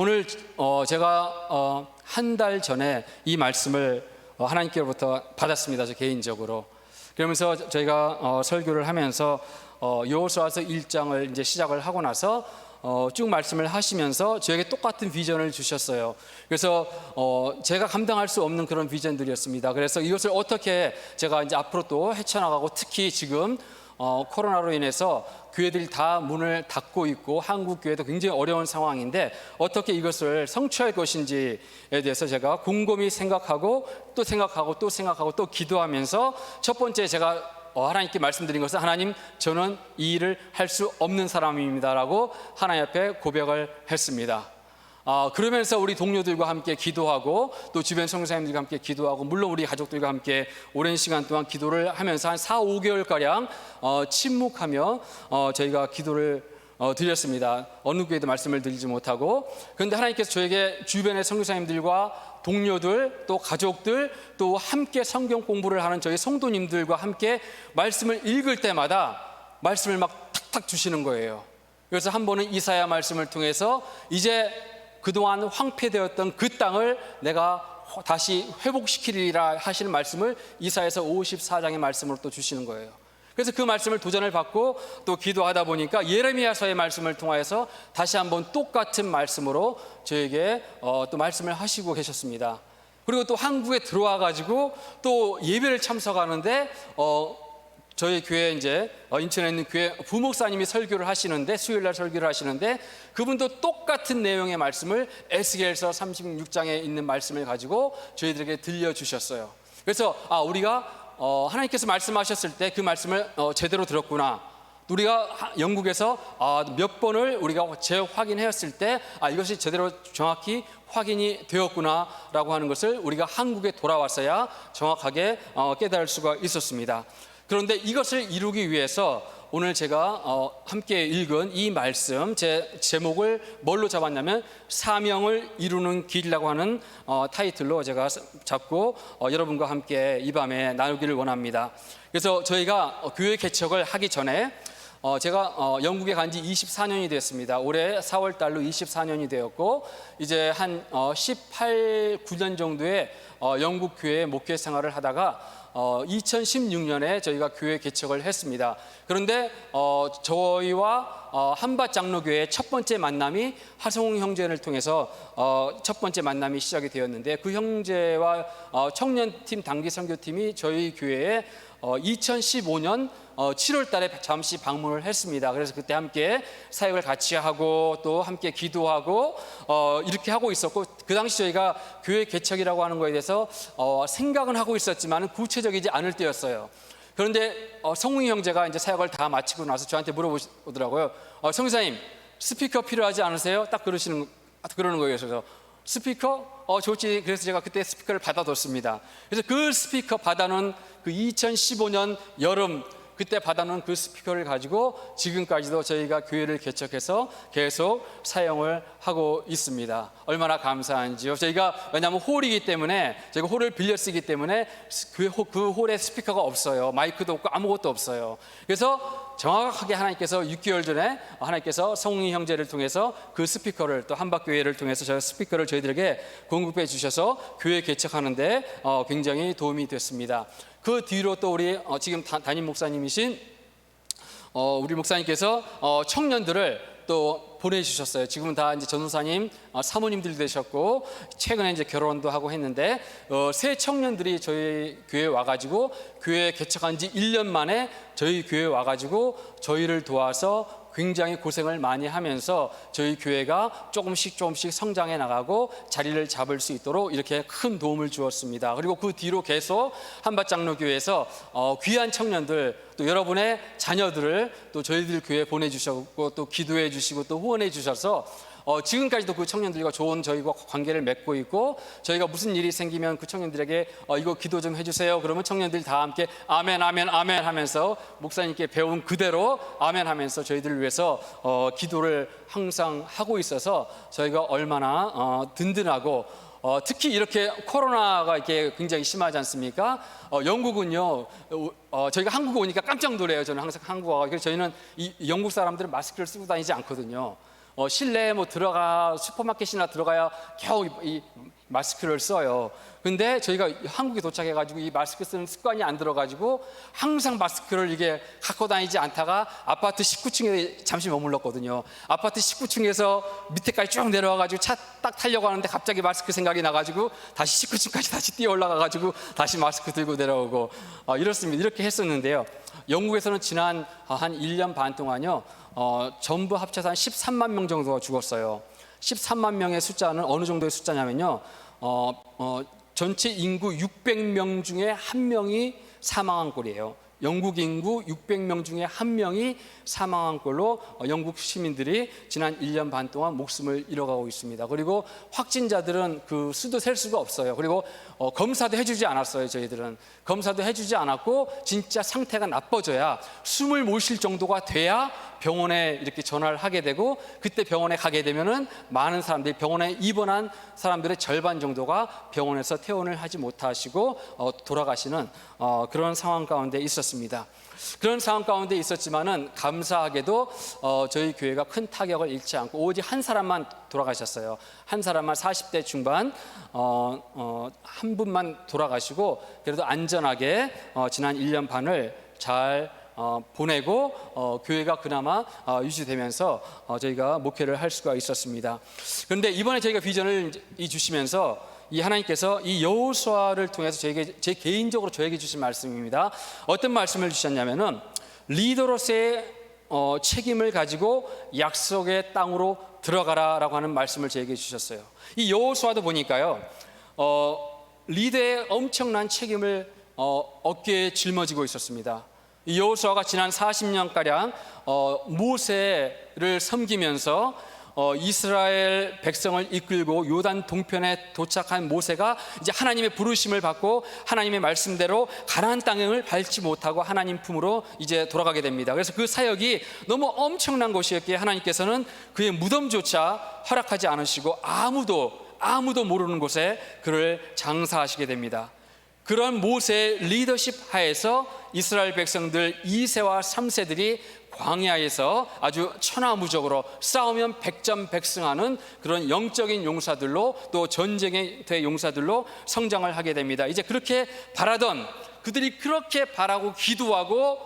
오늘 제가 한 달 전에 이 말씀을 하나님께로부터 받았습니다. 저 개인적으로. 그러면서 저희가 설교를 하면서 여호수아서 1장을 이제 시작을 하고 나서 쭉 말씀을 하시면서 저에게 똑같은 비전을 주셨어요. 그래서 제가 감당할 수 없는 그런 비전들이었습니다. 그래서 이것을 어떻게 제가 이제 앞으로 또 헤쳐나가고, 특히 지금 코로나로 인해서 교회들이 다 문을 닫고 있고 한국 교회도 굉장히 어려운 상황인데 어떻게 이것을 성취할 것인지에 대해서 제가 곰곰이 생각하고 또 생각하고 또 생각하고 또 기도하면서, 첫 번째 제가 하나님께 말씀드린 것은, 하나님, 저는 이 일을 할 수 없는 사람입니다라고 하나님 앞에 고백을 했습니다. 그러면서 우리 동료들과 함께 기도하고 또 주변 성도님들과 함께 기도하고, 물론 우리 가족들과 함께 오랜 시간 동안 기도를 하면서 한 4-5개월가량 침묵하며 저희가 기도를 드렸습니다. 어느 교회도 말씀을 드리지 못하고. 그런데 하나님께서 저에게 주변의 선교사님들과 동료들, 또 가족들, 또 함께 성경 공부를 하는 저희 성도님들과 함께 말씀을 읽을 때마다 말씀을 막 탁탁 주시는 거예요. 그래서 한 번은 이사야 말씀을 통해서 이제 그동안 황폐되었던 그 땅을 내가 다시 회복시키리라 하시는 말씀을 이사야서 54장의 말씀으로 또 주시는 거예요. 그래서 그 말씀을 도전을 받고 또 기도하다 보니까 예레미야서의 말씀을 통하여서 다시 한번 똑같은 말씀으로 저에게 또 말씀을 하시고 계셨습니다. 그리고 또 한국에 들어와 가지고 또 예배를 참석하는데 저희 교회 이제 인천에 있는 교회 부목사님이 설교를 하시는데, 수요일날 설교를 하시는데, 그분도 똑같은 내용의 말씀을 에스겔서 36장에 있는 말씀을 가지고 저희들에게 들려주셨어요. 그래서 우리가 하나님께서 말씀하셨을 때 그 말씀을 제대로 들었구나. 우리가 영국에서 몇 번을 우리가 재확인했을 때 이것이 제대로 정확히 확인이 되었구나라고 하는 것을 우리가 한국에 돌아왔어야 정확하게 깨달을 수가 있었습니다. 그런데 이것을 이루기 위해서 오늘 제가 함께 읽은 이 말씀, 제 제목을 뭘로 잡았냐면 사명을 이루는 길이라고 하는 타이틀로 제가 잡고 여러분과 함께 이 밤에 나누기를 원합니다. 그래서 저희가 교회 개척을 하기 전에 제가 영국에 간 지 24년이 됐습니다. 올해 4월 달로 24년이 되었고, 이제 한 9년 정도의 영국 교회 목회 생활을 하다가 2016년에 저희가 교회 개척을 했습니다. 그런데 저희와 한밭 장로교회의 첫 번째 만남이 하성웅 형제를 통해서 첫 번째 만남이 시작이 되었는데, 그 형제와 청년팀 단기 선교팀이 저희 교회에 2015년 7월 달에 잠시 방문을 했습니다. 그래서 그때 함께 사역을 같이 하고 또 함께 기도하고 이렇게 하고 있었고, 그 당시 저희가 교회 개척이라고 하는 거에 대해서 생각은 하고 있었지만 구체적이지 않을 때였어요. 그런데 성웅이 형제가 이제 사역을 다 마치고 나서 저한테 물어보더라고요. 성사님, 스피커 필요하지 않으세요? 딱 그러는 거예요. 그래서 스피커? 좋지. 그래서 제가 그때 스피커를 받아뒀습니다. 그래서 그 스피커 받아놓은 그 2015년 여름, 그때 받아놓은 그 스피커를 가지고 지금까지도 저희가 교회를 개척해서 계속 사용을 하고 있습니다. 얼마나 감사한지요. 저희가 왜냐하면 홀이기 때문에, 저희가 홀을 빌려 쓰기 때문에 그 홀에 스피커가 없어요. 마이크도 없고 아무것도 없어요. 그래서 정확하게 하나님께서 6개월 전에 하나님께서 성웅이 형제를 통해서 그 스피커를, 또 한박교회를 통해서 저 스피커를 저희들에게 공급해 주셔서 교회 개척하는데 굉장히 도움이 됐습니다. 그 뒤로 또 우리 지금 담임 목사님이신 우리 목사님께서 청년들을 또 보내주셨어요. 지금은 다 이제 전도사님, 사모님들 되셨고 최근에 이제 결혼도 하고 했는데 새 청년들이 저희 교회에 와가지고 교회 개척한 지 1년 만에 저희 교회에 와가지고 저희를 도와서 굉장히 고생을 많이 하면서 저희 교회가 조금씩 성장해 나가고 자리를 잡을 수 있도록 이렇게 큰 도움을 주었습니다. 그리고 그 뒤로 계속 한밭장로교회에서 귀한 청년들, 또 여러분의 자녀들을 또 저희들 교회에 보내주셨고 또 기도해 주시고 또 후원해 주셔서 지금까지도 그 청년들과 좋은 저희가 관계를 맺고 있고, 저희가 무슨 일이 생기면 그 청년들에게 이거 기도 좀 해주세요. 그러면 청년들이 다 함께 아멘 아멘 아멘 하면서 목사님께 배운 그대로 아멘 하면서 저희들을 위해서 기도를 항상 하고 있어서 저희가 얼마나 든든하고, 특히 이렇게 코로나가 이렇게 굉장히 심하지 않습니까? 영국은요, 저희가 한국에 오니까 깜짝 놀래요. 저는 항상 한국 와서. 그래서 저희는 이 영국 사람들은 마스크를 쓰고 다니지 않거든요. 실내에 뭐 들어가 슈퍼마켓이나 들어가야 겨우 이 마스크를 써요. 근데 저희가 한국에 도착해가지고 이 마스크 쓰는 습관이 안 들어가지고 항상 마스크를 이게 갖고 다니지 않다가 아파트 19층에 잠시 머물렀거든요. 아파트 19층에서 밑에까지 쭉 내려와가지고 차 딱 타려고 하는데 갑자기 마스크 생각이 나가지고 다시 19층까지 다시 뛰어 올라가가지고 다시 마스크 들고 내려오고 이렇습니다. 이렇게 했었는데요. 영국에서는 지난 한 1년 반 동안요, 전부 합쳐서 한 13만 명 정도가 죽었어요. 13만 명의 숫자는 어느 정도의 숫자냐면요, 전체 인구 600명 중에 1명이 사망한 꼴이에요. 영국 인구 600명 중에 1명이 사망한 꼴로 영국 시민들이 지난 1년 반 동안 목숨을 잃어가고 있습니다. 그리고 확진자들은 그 수도 셀 수가 없어요. 그리고 검사도 해주지 않았어요. 저희들은 검사도 해주지 않았고 진짜 상태가 나빠져야 숨을 못 쉴 정도가 돼야 병원에 이렇게 전화를 하게 되고, 그때 병원에 가게 되면은 많은 사람들이, 병원에 입원한 사람들의 절반 정도가 병원에서 퇴원을 하지 못하시고 돌아가시는 그런 상황 가운데 있었습니다. 그런 상황 가운데 있었지만은 감사하게도 저희 교회가 큰 타격을 잃지 않고 오직 한 사람만 돌아가셨어요. 한 사람만 40대 중반 한 분만 돌아가시고 그래도 안전하게 지난 1년 반을 잘 보내고 교회가 그나마 유지되면서 저희가 목회를 할 수가 있었습니다. 그런데 이번에 저희가 비전을 주시면서 이 하나님께서 이 여호수아를 통해서 제 개인적으로 저에게 주신 말씀입니다. 어떤 말씀을 주셨냐면은 리더로서의 책임을 가지고 약속의 땅으로 들어가라라고 하는 말씀을 저에게 주셨어요. 이 여호수아도 보니까요, 리더의 엄청난 책임을 어깨에 짊어지고 있었습니다. 이 여호수아가 지난 40년가량 모세를 섬기면서 이스라엘 백성을 이끌고 요단 동편에 도착한 모세가 이제 하나님의 부르심을 받고 하나님의 말씀대로 가나안 땅을 밟지 못하고 하나님 품으로 이제 돌아가게 됩니다. 그래서 그 사역이 너무 엄청난 것이었기에 하나님께서는 그의 무덤조차 허락하지 않으시고 아무도 모르는 곳에 그를 장사하시게 됩니다. 그런 모세의 리더십 하에서 이스라엘 백성들 2세와 3세들이 광야에서 아주 천하무적으로 싸우면 백전백승하는 그런 영적인 용사들로, 또 전쟁의 용사들로 성장을 하게 됩니다. 이제 그렇게 바라던, 그들이 그렇게 바라고 기도하고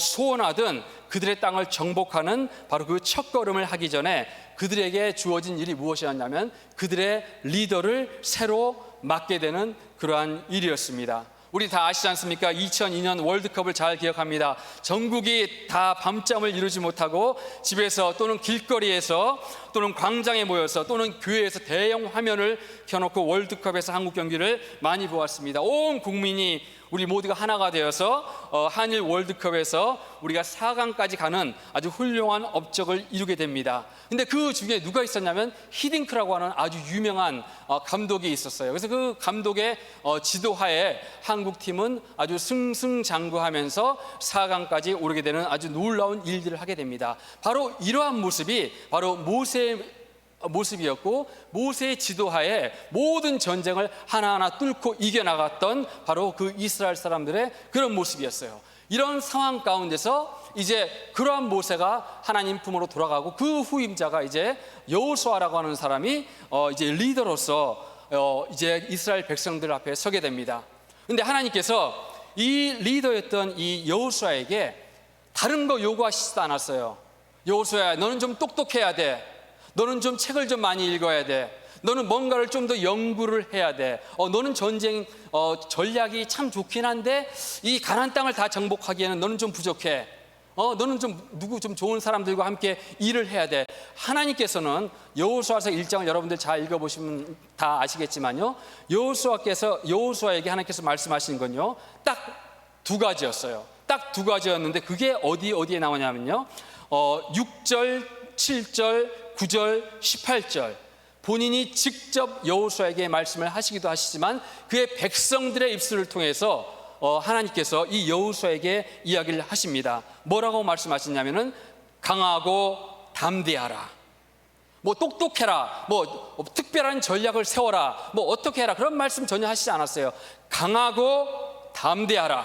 소원하던 그들의 땅을 정복하는 바로 그 첫걸음을 하기 전에 그들에게 주어진 일이 무엇이었냐면 그들의 리더를 새로 맡게 되는 그러한 일이었습니다. 우리 다 아시지 않습니까? 2002년 월드컵을 잘 기억합니다. 전국이 다 밤잠을 이루지 못하고 집에서 또는 길거리에서 또는 광장에 모여서 또는 교회에서 대형 화면을 켜놓고 월드컵에서 한국 경기를 많이 보았습니다. 온 국민이, 우리 모두가 하나가 되어서 한일 월드컵에서 우리가 4강까지 가는 아주 훌륭한 업적을 이루게 됩니다. 근데 그 중에 누가 있었냐면 히딩크라고 하는 아주 유명한 감독이 있었어요. 그래서 그 감독의 지도하에 한국팀은 아주 승승장구하면서 4강까지 오르게 되는 아주 놀라운 일들을 하게 됩니다. 바로 이러한 모습이 바로 모세의 모습이었고, 모세의 지도하에 모든 전쟁을 하나하나 뚫고 이겨나갔던 바로 그 이스라엘 사람들의 그런 모습이었어요. 이런 상황 가운데서 이제 그러한 모세가 하나님 품으로 돌아가고 그 후임자가 이제 여호수아라고 하는 사람이 이제 리더로서 이제 이스라엘 백성들 앞에 서게 됩니다. 근데 하나님께서 이 리더였던 이 여호수아에게 다른 거 요구하시지도 않았어요. 여호수아야, 너는 좀 똑똑해야 돼. 너는 좀 책을 좀 많이 읽어야 돼. 너는 뭔가를 좀 더 연구를 해야 돼. 너는 전쟁 전략이 참 좋긴 한데 이 가나안 땅을 다 정복하기에는 너는 좀 부족해. 너는 좀 좋은 사람들과 함께 일을 해야 돼. 하나님께서는 여호수아서 1장을 여러분들 잘 읽어보시면 다 아시겠지만요, 여호수아에게 하나님께서 말씀하시는 건요, 딱 두 가지였어요. 딱 두 가지였는데 그게 어디에 나오냐면요, 6절, 7절, 9절, 18절 본인이 직접 여호수아에게 말씀을 하시기도 하시지만 그의 백성들의 입술을 통해서 하나님께서 이 여호수아에게 이야기를 하십니다. 뭐라고 말씀하시냐면은 강하고 담대하라, 뭐 똑똑해라, 뭐 특별한 전략을 세워라, 뭐 어떻게 해라, 그런 말씀 전혀 하시지 않았어요. 강하고 담대하라,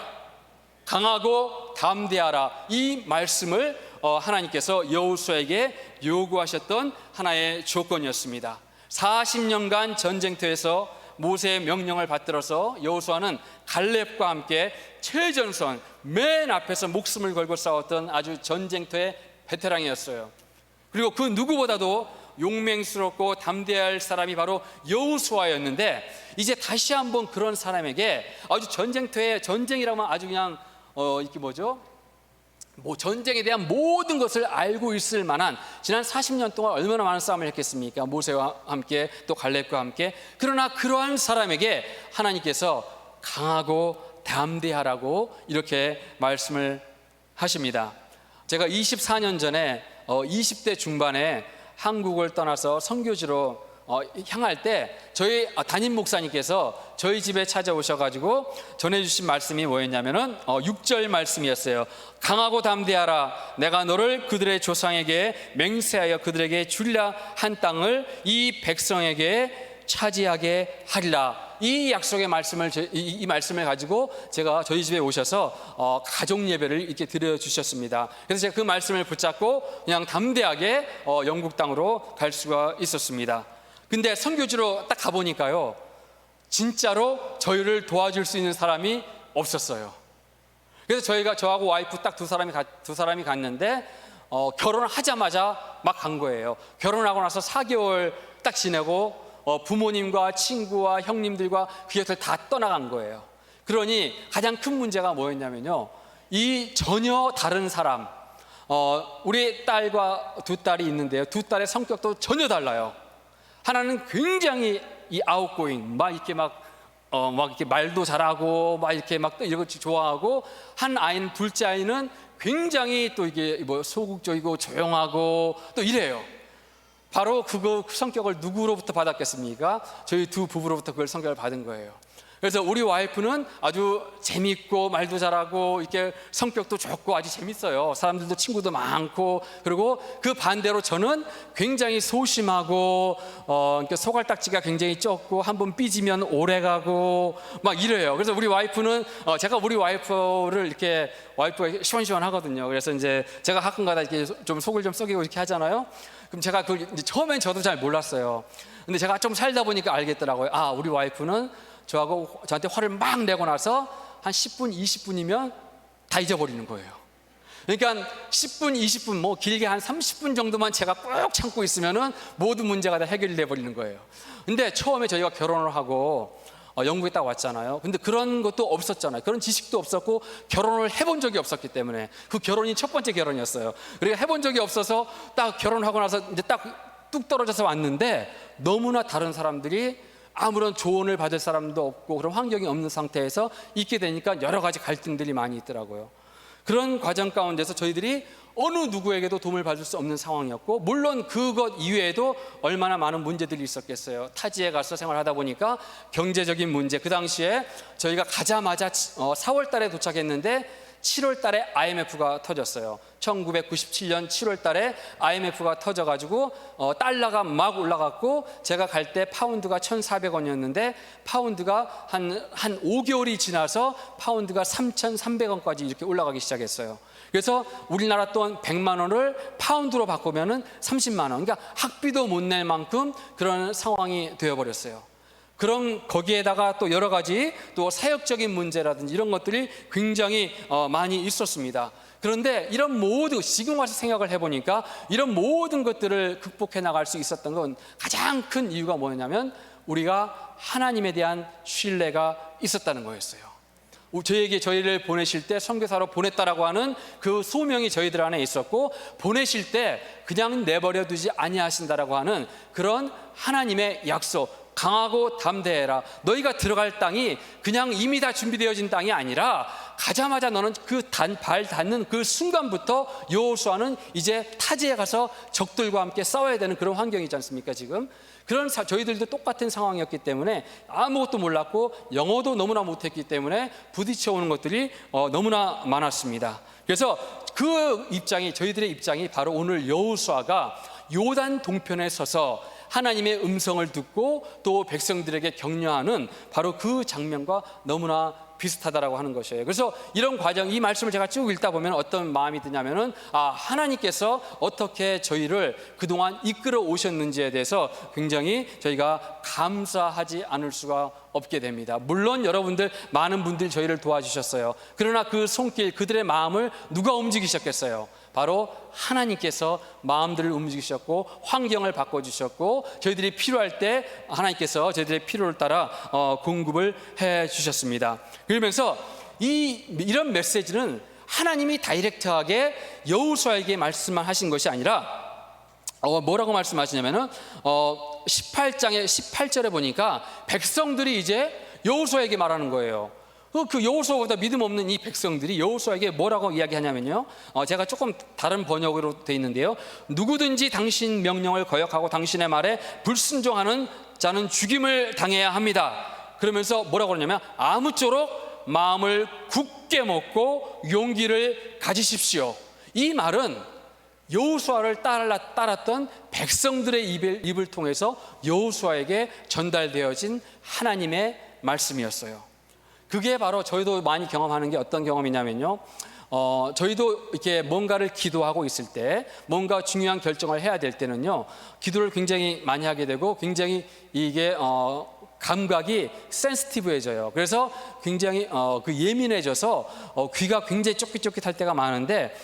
강하고 담대하라, 이 말씀을 하나님께서 여호수아에게 요구하셨던 하나의 조건이었습니다. 40년간 전쟁터에서 모세의 명령을 받들어서 여호수아는 갈렙과 함께 최전선 맨 앞에서 목숨을 걸고 싸웠던 아주 전쟁터의 베테랑이었어요. 그리고 그 누구보다도 용맹스럽고 담대할 사람이 바로 여호수아였는데, 이제 다시 한번 그런 사람에게 아주 전쟁터에, 전쟁이라면 아주 그냥 이게 뭐죠? 전쟁에 대한 모든 것을 알고 있을 만한, 지난 40년 동안 얼마나 많은 싸움을 했겠습니까? 모세와 함께 또 갈렙과 함께. 그러나 그러한 사람에게 하나님께서 강하고 담대하라고 이렇게 말씀을 하십니다. 제가 24년 전에 20대 중반에 한국을 떠나서 선교지로 향할 때 저희 담임 목사님께서 저희 집에 찾아오셔가지고 전해주신 말씀이 뭐였냐면은 6절 말씀이었어요. 강하고 담대하라. 내가 너를 그들의 조상에게 맹세하여 그들에게 주리라 한 땅을 이 백성에게 차지하게 하리라. 이 약속의 말씀을, 이 말씀을 가지고 제가 저희 집에 오셔서 가족 예배를 이렇게 드려주셨습니다. 그래서 제가 그 말씀을 붙잡고 그냥 담대하게 영국 땅으로 갈 수가 있었습니다. 근데 선교지로 딱 가보니까요, 진짜로 저희를 도와줄 수 있는 사람이 없었어요. 그래서 저하고 와이프 딱 두 사람이 갔는데 결혼하자마자 막 간 거예요. 결혼하고 나서 4개월 딱 지내고 부모님과 친구와 형님들과 그 곁을 다 떠나간 거예요. 그러니 가장 큰 문제가 뭐였냐면요, 이 전혀 다른 사람, 우리 딸과 두 딸이 있는데요, 두 딸의 성격도 전혀 달라요. 하나는 굉장히 이 아웃고잉, 막 이렇게 막 이렇게 말도 잘하고 막 이렇게 막 이런 거 좋아하고, 한 아이는, 둘째 아이는 굉장히 또 이게 뭐 소극적이고 조용하고 또 이래요. 바로 그 성격을 누구로부터 받았겠습니까? 저희 두 부부로부터 그걸 성격을 받은 거예요. 그래서 우리 와이프는 아주 재밌고 말도 잘하고 이렇게 성격도 좋고 아주 재밌어요. 사람들도 친구도 많고. 그리고 그 반대로 저는 굉장히 소심하고 그러니까 소갈딱지가 굉장히 적고 한번 삐지면 오래가고 막 이래요. 그래서 우리 와이프는 제가 우리 와이프를 이렇게, 와이프가 시원시원하거든요. 그래서 이제 제가 가끔가다 이렇게 좀 속을 좀 썩이고 이렇게 하잖아요. 그럼 제가 그걸 이제 처음엔 저도 잘 몰랐어요. 근데 제가 좀 살다 보니까 알겠더라고요. 아, 우리 와이프는 저한테 화를 막 내고 나서 한 10분, 20분이면 다 잊어버리는 거예요. 그러니까 10분, 20분, 뭐 길게 한 30분 정도만 제가 꾹 참고 있으면은 모든 문제가 다 해결이 돼버리는 거예요. 근데 처음에 저희가 결혼을 하고 영국에 딱 왔잖아요. 근데 그런 것도 없었잖아요. 그런 지식도 없었고 결혼을 해본 적이 없었기 때문에, 그 결혼이 첫 번째 결혼이었어요. 그리고 해본 적이 없어서 딱 결혼하고 나서 이제 딱 뚝 떨어져서 왔는데, 너무나 다른 사람들이 아무런 조언을 받을 사람도 없고 그런 환경이 없는 상태에서 있게 되니까 여러 가지 갈등들이 많이 있더라고요. 그런 과정 가운데서 저희들이 어느 누구에게도 도움을 받을 수 없는 상황이었고, 물론 그것 이외에도 얼마나 많은 문제들이 있었겠어요. 타지에 가서 생활하다 보니까 경제적인 문제, 그 당시에 저희가 가자마자 4월 달에 도착했는데 7월 달에 IMF가 터졌어요. 1997년 7월 달에 IMF가 터져가지고 달러가 막 올라갔고, 제가 갈 때 파운드가 1,400원이었는데 파운드가 한 5개월이 지나서 파운드가 3,300원까지 이렇게 올라가기 시작했어요. 그래서 우리나라 돈 100만 원을 파운드로 바꾸면은 30만 원, 그러니까 학비도 못 낼 만큼 그런 상황이 되어버렸어요. 그런 거기에다가 또 여러 가지 또 사역적인 문제라든지 이런 것들이 굉장히 많이 있었습니다. 그런데 이런 모든, 지금 와서 생각을 해보니까 이런 모든 것들을 극복해 나갈 수 있었던 건 가장 큰 이유가 뭐냐면 우리가 하나님에 대한 신뢰가 있었다는 거였어요. 저희를 보내실 때 선교사로 보냈다라고 하는 그 소명이 저희들 안에 있었고, 보내실 때 그냥 내버려 두지 아니하신다라고 하는 그런 하나님의 약속, 강하고 담대해라. 너희가 들어갈 땅이 그냥 이미 다 준비되어진 땅이 아니라 가자마자 너는 발 닿는 그 순간부터 여호수아는 이제 타지에 가서 적들과 함께 싸워야 되는 그런 환경이지 않습니까? 지금 그런 저희들도 똑같은 상황이었기 때문에 아무것도 몰랐고 영어도 너무나 못했기 때문에 부딪혀오는 것들이 너무나 많았습니다. 그래서 그 입장이, 저희들의 입장이 바로 오늘 여호수아가 요단 동편에 서서 하나님의 음성을 듣고 또 백성들에게 격려하는 바로 그 장면과 너무나 비슷하다라고 하는 것이에요. 그래서 이런 과정, 이 말씀을 제가 쭉 읽다 보면 어떤 마음이 드냐면은 하나님께서 어떻게 저희를 그동안 이끌어 오셨는지에 대해서 굉장히 저희가 감사하지 않을 수가 없게 됩니다. 물론 여러분들 많은 분들이 저희를 도와주셨어요. 그러나 그 손길, 그들의 마음을 누가 움직이셨겠어요? 바로 하나님께서 마음들을 움직이셨고 환경을 바꿔주셨고 저희들이 필요할 때 하나님께서 저희들의 필요를 따라 공급을 해 주셨습니다. 그러면서 이런 메시지는 하나님이 다이렉트하게 여호수아에게 말씀만 하신 것이 아니라 뭐라고 말씀하시냐면은 18장의 18절에 보니까 백성들이 이제 여호수아에게 말하는 거예요. 그 여호수아보다 믿음 없는 이 백성들이 여호수아에게 뭐라고 이야기하냐면요, 제가 조금 다른 번역으로 되어 있는데요, 누구든지 당신 명령을 거역하고 당신의 말에 불순종하는 자는 죽임을 당해야 합니다. 그러면서 뭐라고 그러냐면 아무쪼록 마음을 굳게 먹고 용기를 가지십시오. 이 말은 여호수아를 따랐던 백성들의 입을 통해서 여호수아에게 전달되어진 하나님의 말씀이었어요. 그게 바로 저희도 많이 경험하는 게 어떤 경험이냐면요, 저희도 이렇게 뭔가를 기도하고 있을 때, 뭔가 중요한 결정을 해야 될 때는요, 기도를 굉장히 많이 하게 되고 굉장히 이게 감각이 센시티브해져요. 그래서 굉장히 예민해져서 귀가 굉장히 쫑깃쫑깃할 때가 많은데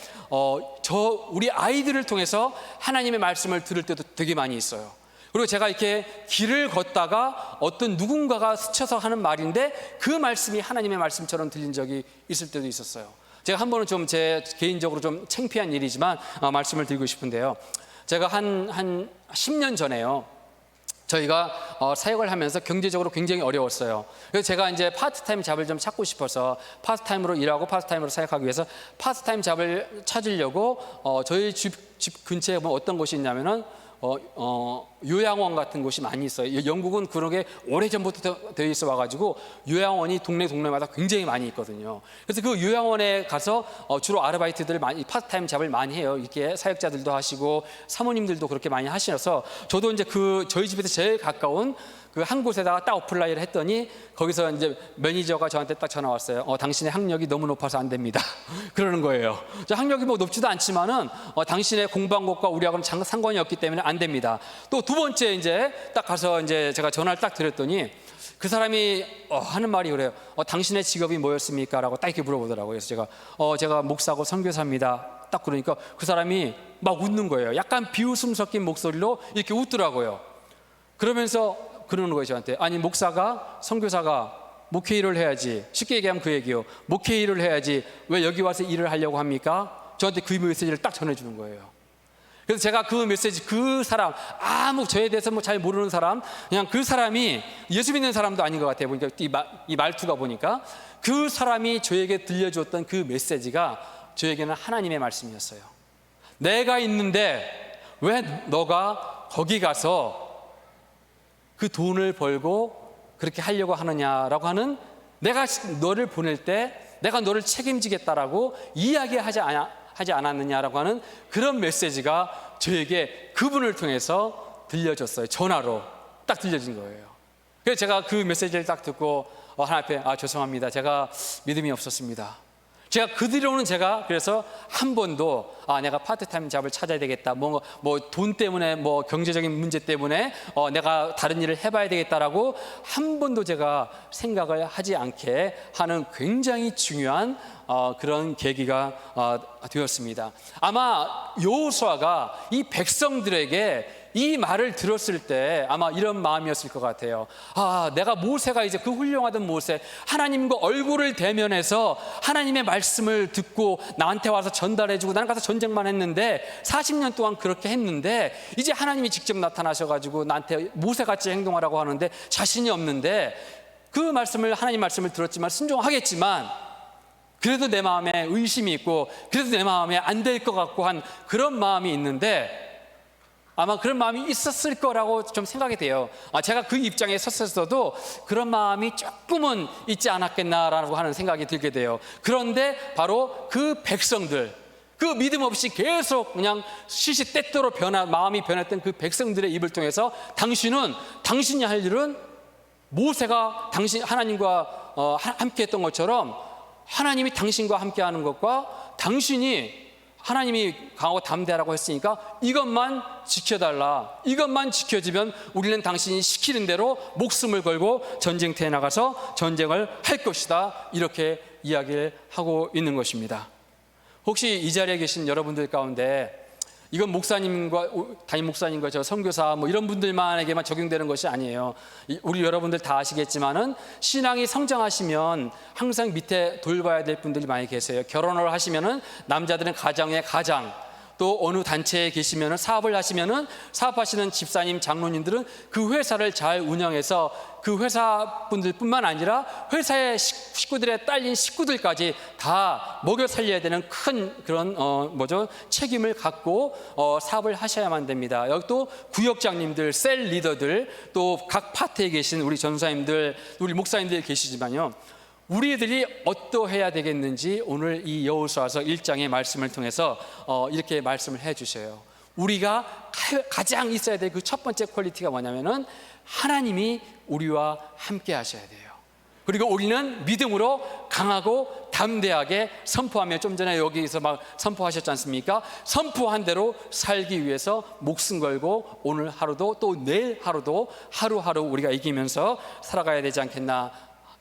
우리 아이들을 통해서 하나님의 말씀을 들을 때도 되게 많이 있어요. 그리고 제가 이렇게 길을 걷다가 어떤 누군가가 스쳐서 하는 말인데 그 말씀이 하나님의 말씀처럼 들린 적이 있을 때도 있었어요. 제가 한 번은 좀 제 개인적으로 좀 창피한 일이지만 말씀을 드리고 싶은데요, 제가 한 10년 전에요, 저희가 사역을 하면서 경제적으로 굉장히 어려웠어요. 그래서 제가 이제 파트타임 잡을 좀 찾고 싶어서 파트타임으로 일하고 파트타임으로 사역하기 위해서 파트타임 잡을 찾으려고 저희 집 근처에 보면 어떤 곳이 있냐면은 요양원 같은 곳이 많이 있어요. 영국은 그런 게 오래전부터 되어 있어 와가지고 요양원이 동네마다 굉장히 많이 있거든요. 그래서 그 요양원에 가서 주로 아르바이트들 많이 파트타임 잡을 많이 해요. 이렇게 사역자들도 하시고 사모님들도 그렇게 많이 하셔서 저도 이제 저희 집에서 제일 가까운 그 한 곳에다가 딱 어플라이를 했더니 거기서 이제 매니저가 저한테 딱 전화 왔어요. 당신의 학력이 너무 높아서 안 됩니다. 그러는 거예요. 학력이 뭐 높지도 않지만은 당신의 공부한 것과 우리하고는 상관이 없기 때문에 안 됩니다. 또 두 번째 이제 딱 가서 이제 제가 전화를 딱 드렸더니 그 사람이 하는 말이 그래요. 당신의 직업이 뭐였습니까? 라고 딱 이렇게 물어보더라고요. 그래서 제가 목사고 선교사입니다. 딱 그러니까 그 사람이 막 웃는 거예요. 약간 비웃음 섞인 목소리로 이렇게 웃더라고요. 그러면서 그러는 거예요, 저한테. 아니, 목사가, 선교사가 목회 일을 해야지. 쉽게 얘기하면 그 얘기요. 목회 일을 해야지 왜 여기 와서 일을 하려고 합니까? 저한테 그 메시지를 딱 전해주는 거예요. 그래서 제가 그 메시지, 그 사람, 저에 대해서 뭐 잘 모르는 사람, 그냥 그 사람이 예수 믿는 사람도 아닌 것 같아요. 보니까 이 말투가 보니까 그 사람이 저에게 들려주었던 그 메시지가 저에게는 하나님의 말씀이었어요. 내가 있는데 왜 너가 거기 가서 그 돈을 벌고 그렇게 하려고 하느냐라고 하는, 내가 너를 보낼 때 내가 너를 책임지겠다라고 이야기하지 않았느냐라고 하는 그런 메시지가 저에게 그분을 통해서 들려졌어요. 전화로 딱 들려진 거예요. 그래서 제가 그 메시지를 딱 듣고 하나님 앞에 죄송합니다. 제가 믿음이 없었습니다. 제가 그 뒤로는 제가 그래서 한 번도 내가 파트타임 잡을 찾아야 되겠다, 뭐 돈 때문에 뭐 경제적인 문제 때문에 내가 다른 일을 해봐야 되겠다라고 한 번도 제가 생각을 하지 않게 하는 굉장히 중요한 그런 계기가 되었습니다. 아마 여호수아가 이 백성들에게 이 말을 들었을 때 아마 이런 마음이었을 것 같아요. 내가 모세가 이제 그 훌륭하던 모세, 하나님과 얼굴을 대면해서 하나님의 말씀을 듣고 나한테 와서 전달해주고 나는 가서 전쟁만 했는데 40년 동안 그렇게 했는데 이제 하나님이 직접 나타나셔가지고 나한테 모세같이 행동하라고 하는데 자신이 없는데, 그 말씀을, 하나님 말씀을 들었지만 순종하겠지만 그래도 내 마음에 의심이 있고 그래도 내 마음에 안 될 것 같고 한 그런 마음이 있는데, 아마 그런 마음이 있었을 거라고 좀 생각이 돼요. 제가 그 입장에 섰었어도 그런 마음이 조금은 있지 않았겠나라고 하는 생각이 들게 돼요. 그런데 바로 그 백성들, 그 믿음 없이 계속 그냥 시시때때로 마음이 변했던 그 백성들의 입을 통해서 당신이 할 일은 모세가 당신 하나님과 함께했던 것처럼 하나님이 당신과 함께하는 것과 당신이 하나님이 강하고 담대하라고 했으니까 이것만 지켜달라, 이것만 지켜주면 우리는 당신이 시키는 대로 목숨을 걸고 전쟁터에 나가서 전쟁을 할 것이다, 이렇게 이야기를 하고 있는 것입니다. 혹시 이 자리에 계신 여러분들 가운데 이건 목사님과 담임 목사님과 저 선교사 뭐 이런 분들만에게만 적용되는 것이 아니에요. 우리 여러분들 다 아시겠지만은 신앙이 성장하시면 항상 밑에 돌봐야 될 분들이 많이 계세요. 결혼을 하시면은 남자들은 가정의 가장, 또 어느 단체에 계시면은 사업을 하시면은 사업하시는 집사님, 장로님들은 그 회사를 잘 운영해서 그 회사 분들뿐만 아니라 회사의 식구들에 딸린 식구들까지 다 먹여 살려야 되는 큰 그런 책임을 갖고 사업을 하셔야만 됩니다. 여기 또 구역장님들, 셀 리더들, 또 각 파트에 계신 우리 전사님들, 우리 목사님들 계시지만요, 우리들이 어떠해야 되겠는지 오늘 이 여호수아서 1장의 말씀을 통해서 이렇게 말씀을 해 주셔요. 우리가 가장 있어야 될 그 첫 번째 퀄리티가 뭐냐면은 하나님이 우리와 함께 하셔야 돼요. 그리고 우리는 믿음으로 강하고 담대하게 선포하며, 좀 전에 여기서 막 선포하셨지 않습니까? 선포한 대로 살기 위해서 목숨 걸고 오늘 하루도 또 내일 하루도 하루하루 우리가 이기면서 살아가야 되지 않겠나,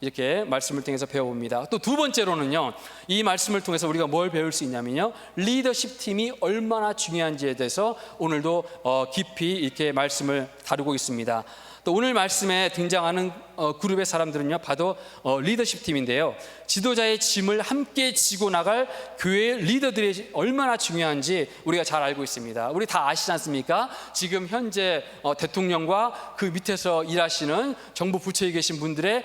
이렇게 말씀을 통해서 배워봅니다. 또 두 번째로는요, 이 말씀을 통해서 우리가 뭘 배울 수 있냐면요, 리더십 팀이 얼마나 중요한지에 대해서 오늘도 깊이 이렇게 말씀을 다루고 있습니다. 또 오늘 말씀에 등장하는 그룹의 사람들은요, 바로 리더십 팀인데요, 지도자의 짐을 함께 지고 나갈 교회의 리더들이 얼마나 중요한지 우리가 잘 알고 있습니다. 우리 다 아시지 않습니까? 지금 현재 대통령과 그 밑에서 일하시는 정부 부처에 계신 분들의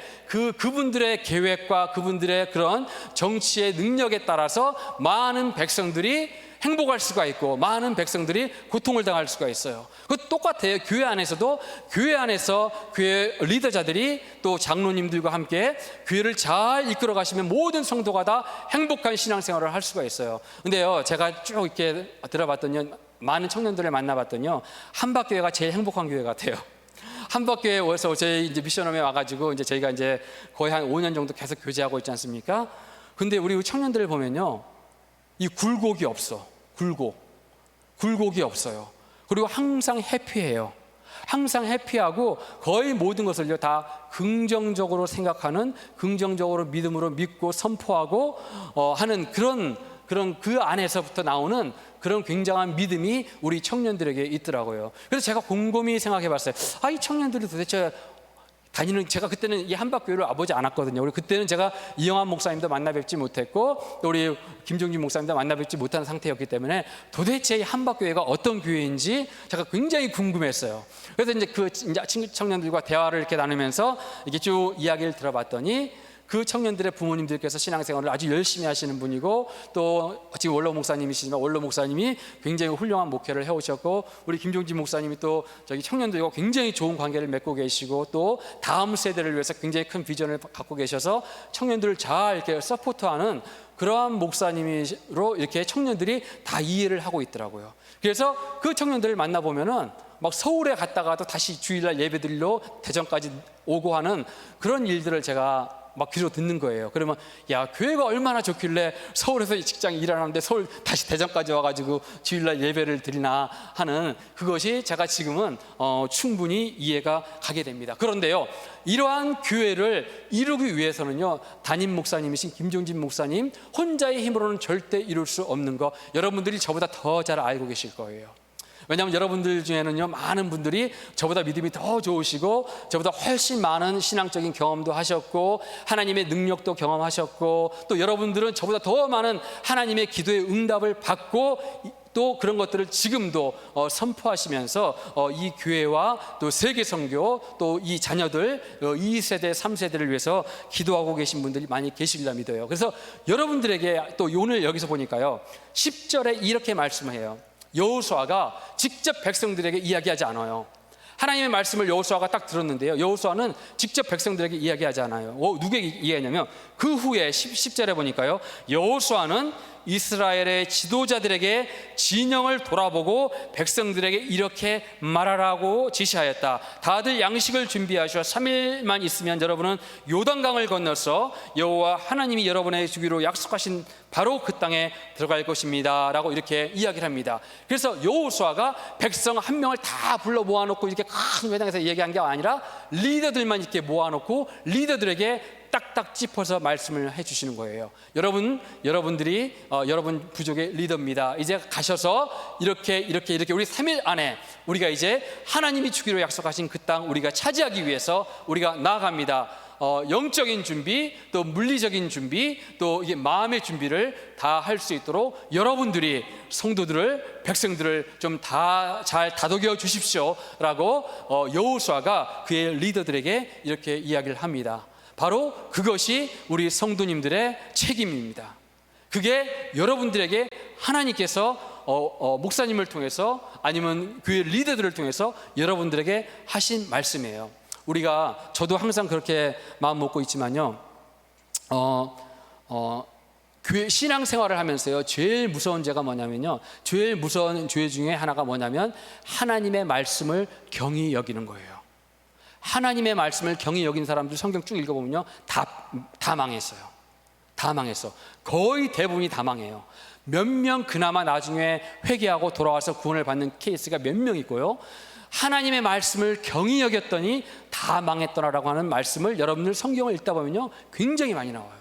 그분들의 계획과 그분들의 그런 정치의 능력에 따라서 많은 백성들이 행복할 수가 있고 많은 백성들이 고통을 당할 수가 있어요. 그것도 똑같아요. 교회 안에서도 교회 안에서 교회 리더자들이 또 장로님들과 함께 교회를 잘 이끌어 가시면 모든 성도가 다 행복한 신앙생활을 할 수가 있어요. 근데요, 제가 쭉 이렇게 들어봤더니, 많은 청년들을 만나봤더니요, 한박교회가 제일 행복한 교회 같아요. 한박교회에 와서 저희 이제 미션홈에 와가지고 이제 저희가 이제 거의 한 5년 정도 계속 교제하고 있지 않습니까? 근데 우리 청년들을 보면요, 이 굴곡이 없어. 굴곡이 없어요. 그리고 항상 해피해요. 항상 해피하고 거의 모든 것을요 다 긍정적으로 생각하는, 긍정적으로 믿음으로 믿고 선포하고 하는 그런 그 안에서부터 나오는 그런 굉장한 믿음이 우리 청년들에게 있더라고요. 그래서 제가 곰곰이 생각해 봤어요. 이 청년들이 도대체 제가 그때는 이 한박교회를 와보지 않았거든요. 우리 그때는 제가 이영환 목사님도 만나 뵙지 못했고, 또 우리 김종진 목사님도 만나 뵙지 못한 상태였기 때문에 도대체 이 한박교회가 어떤 교회인지 제가 굉장히 궁금했어요. 그래서 이제 청년들과 대화를 이렇게 나누면서 이렇게 쭉 이야기를 들어봤더니, 그 청년들의 부모님들께서 신앙생활을 아주 열심히 하시는 분이고, 또 지금 원로 목사님이시지만 원로 목사님이 굉장히 훌륭한 목회를 해오셨고, 우리 김종진 목사님이 또 저기 청년들과 굉장히 좋은 관계를 맺고 계시고, 또 다음 세대를 위해서 굉장히 큰 비전을 갖고 계셔서 청년들을 잘 이렇게 서포트하는 그러한 목사님으로 이렇게 청년들이 다 이해를 하고 있더라고요. 그래서 그 청년들을 만나보면은 막 서울에 갔다가도 다시 주일날 예배드리러 대전까지 오고 하는 그런 일들을 제가 막 귀로 듣는 거예요. 그러면 야, 교회가 얼마나 좋길래 서울에서 직장 일하는데 서울 다시 대전까지 와가지고 주일날 예배를 드리나 하는, 그것이 제가 지금은 충분히 이해가 가게 됩니다. 그런데요, 이러한 교회를 이루기 위해서는요, 담임 목사님이신 김종진 목사님 혼자의 힘으로는 절대 이룰 수 없는 거 여러분들이 저보다 더 잘 알고 계실 거예요. 왜냐하면 여러분들 중에는요, 많은 분들이 저보다 믿음이 더 좋으시고 저보다 훨씬 많은 신앙적인 경험도 하셨고 하나님의 능력도 경험하셨고, 또 여러분들은 저보다 더 많은 하나님의 기도의 응답을 받고 또 그런 것들을 지금도 선포하시면서 이 교회와 또 세계 선교, 또 이 자녀들 2세대 3세대를 위해서 기도하고 계신 분들이 많이 계시리라 믿어요. 그래서 여러분들에게 또 오늘 여기서 보니까요, 10절에 이렇게 말씀해요. 여호수아가 직접 백성들에게 이야기하지 않아요. 하나님의 말씀을 여호수아가 딱 들었는데요, 여호수아는 직접 백성들에게 이야기하지 않아요. 누구에게 이야기하냐면 그 후에 10절에 보니까요, 여호수아는 이스라엘의 지도자들에게 진영을 돌아보고 백성들에게 이렇게 말하라고 지시하였다. 다들 양식을 준비하셔 3일만 있으면 여러분은 요단강을 건너서 여호와 하나님이 여러분에게 주기로 약속하신 바로 그 땅에 들어갈 것입니다 라고 이렇게 이야기를 합니다. 그래서 여호수아가 백성 한 명을 다 불러 모아놓고 이렇게 큰 회당에서 얘기한 게 아니라 리더들만 이렇게 모아놓고 리더들에게 딱딱 짚어서 말씀을 해주시는 거예요. 여러분들이 여러분 부족의 리더입니다. 이제 가셔서 이렇게 우리 3일 안에 우리가 이제 하나님이 주기로 약속하신 그 땅 우리가 차지하기 위해서 우리가 나아갑니다. 영적인 준비, 또 물리적인 준비, 또 이게 마음의 준비를 다 할 수 있도록 여러분들이 성도들을, 백성들을 좀 다 잘 다독여 주십시오라고 여호수아가 그의 리더들에게 이렇게 이야기를 합니다. 바로 그것이 우리 성도님들의 책임입니다. 그게 여러분들에게 하나님께서 목사님을 통해서 아니면 교회 리더들을 통해서 여러분들에게 하신 말씀이에요. 저도 항상 그렇게 마음 먹고 있지만요, 교회 신앙생활을 하면서요, 제일 무서운 죄가 뭐냐면요, 제일 무서운 죄 중에 하나가 뭐냐면 하나님의 말씀을 경히 여기는 거예요. 하나님의 말씀을 경히 여긴 사람들 성경 쭉 읽어보면요, 다 망했어요. 다 망했어. 거의 대부분이 다 망해요. 몇 명 그나마 나중에 회개하고 돌아와서 구원을 받는 케이스가 몇 명 있고요, 하나님의 말씀을 경히 여겼더니 다 망했더라라고 하는 말씀을 여러분들 성경을 읽다 보면요, 굉장히 많이 나와요.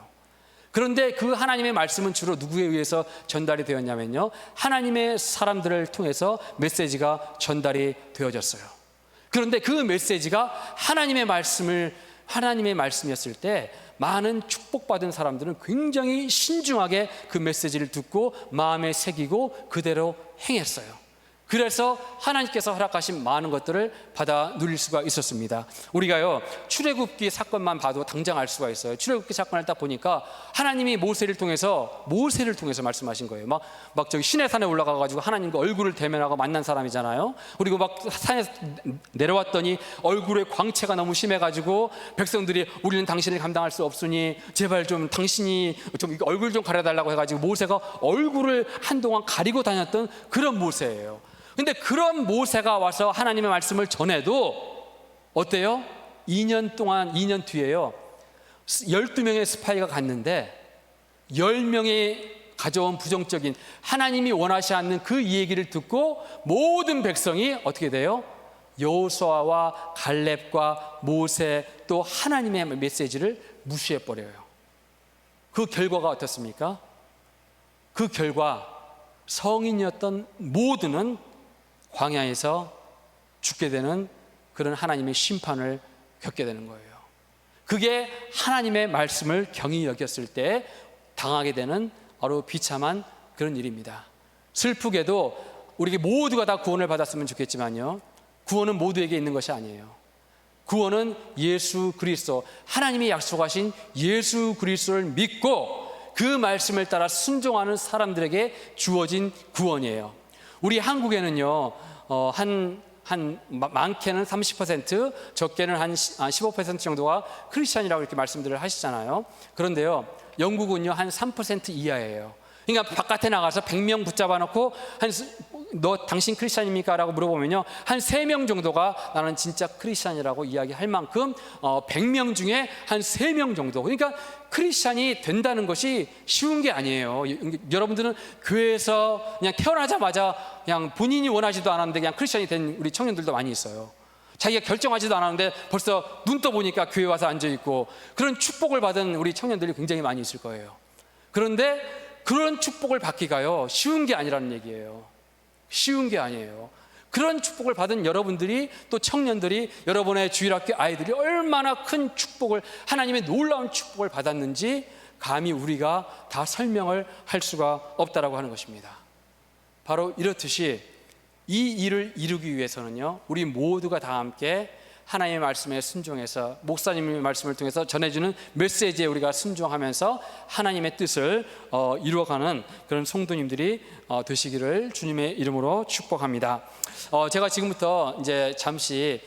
그런데 그 하나님의 말씀은 주로 누구에 의해서 전달이 되었냐면요, 하나님의 사람들을 통해서 메시지가 전달이 되어졌어요. 그런데 그 메시지가 하나님의 말씀이었을 때 많은 축복받은 사람들은 굉장히 신중하게 그 메시지를 듣고 마음에 새기고 그대로 행했어요. 그래서 하나님께서 허락하신 많은 것들을 받아 누릴 수가 있었습니다. 우리가요, 출애굽기 사건만 봐도 당장 알 수가 있어요. 출애굽기 사건을 딱 보니까 하나님이 모세를 통해서 말씀하신 거예요. 막 저기 시내산에 올라가가지고 하나님과 얼굴을 대면하고 만난 사람이잖아요. 그리고 막 산에서 내려왔더니 얼굴에 광채가 너무 심해가지고 백성들이 우리는 당신을 감당할 수 없으니 제발 좀 당신이 좀 얼굴 좀 가려달라고 해가지고 모세가 얼굴을 한동안 가리고 다녔던 그런 모세예요. 근데 그런 모세가 와서 하나님의 말씀을 전해도 어때요? 2년 뒤에요, 12명의 스파이가 갔는데 10명이 가져온 부정적인 하나님이 원하지 않는 그 얘기를 듣고 모든 백성이 어떻게 돼요? 여호수아와 갈렙과 모세 또 하나님의 메시지를 무시해버려요. 그 결과가 어떻습니까? 그 결과 성인이었던 모두는 광야에서 죽게 되는 그런 하나님의 심판을 겪게 되는 거예요. 그게 하나님의 말씀을 경히 여겼을 때 당하게 되는 바로 비참한 그런 일입니다. 슬프게도 우리 모두가 다 구원을 받았으면 좋겠지만요, 구원은 모두에게 있는 것이 아니에요. 구원은 예수 그리스도, 하나님이 약속하신 예수 그리스도를 믿고 그 말씀을 따라 순종하는 사람들에게 주어진 구원이에요. 우리 한국에는요, 많게는 30%, 적게는 한 15% 정도가 크리스찬이라고 이렇게 말씀들을 하시잖아요. 그런데요, 영국은요 한 3% 이하예요. 그러니까 바깥에 나가서 100명 붙잡아 놓고 너 당신 크리스찬입니까? 라고 물어보면요, 한 3명 정도가 나는 진짜 크리스찬이라고 이야기할 만큼 100명 중에 한 3명 정도. 그러니까 크리스찬이 된다는 것이 쉬운 게 아니에요. 여러분들은 교회에서 그냥 태어나자마자 그냥 본인이 원하지도 않았는데 그냥 크리스찬이 된 우리 청년들도 많이 있어요. 자기가 결정하지도 않았는데 벌써 눈 떠보니까 교회 와서 앉아있고, 그런 축복을 받은 우리 청년들이 굉장히 많이 있을 거예요. 그런데 그런 축복을 받기가요 쉬운 게 아니라는 얘기예요. 쉬운 게 아니에요. 그런 축복을 받은 여러분들이, 또 청년들이, 여러분의 주일학교 아이들이 얼마나 큰 축복을, 하나님의 놀라운 축복을 받았는지 감히 우리가 다 설명을 할 수가 없다라고 하는 것입니다. 바로 이렇듯이 이 일을 이루기 위해서는요, 우리 모두가 다 함께 하나님의 말씀에 순종해서 목사님의 말씀을 통해서 전해주는 메시지에 우리가 순종하면서 하나님의 뜻을 이루어가는 그런 성도님들이 되시기를 주님의 이름으로 축복합니다. 제가 지금부터 이제 잠시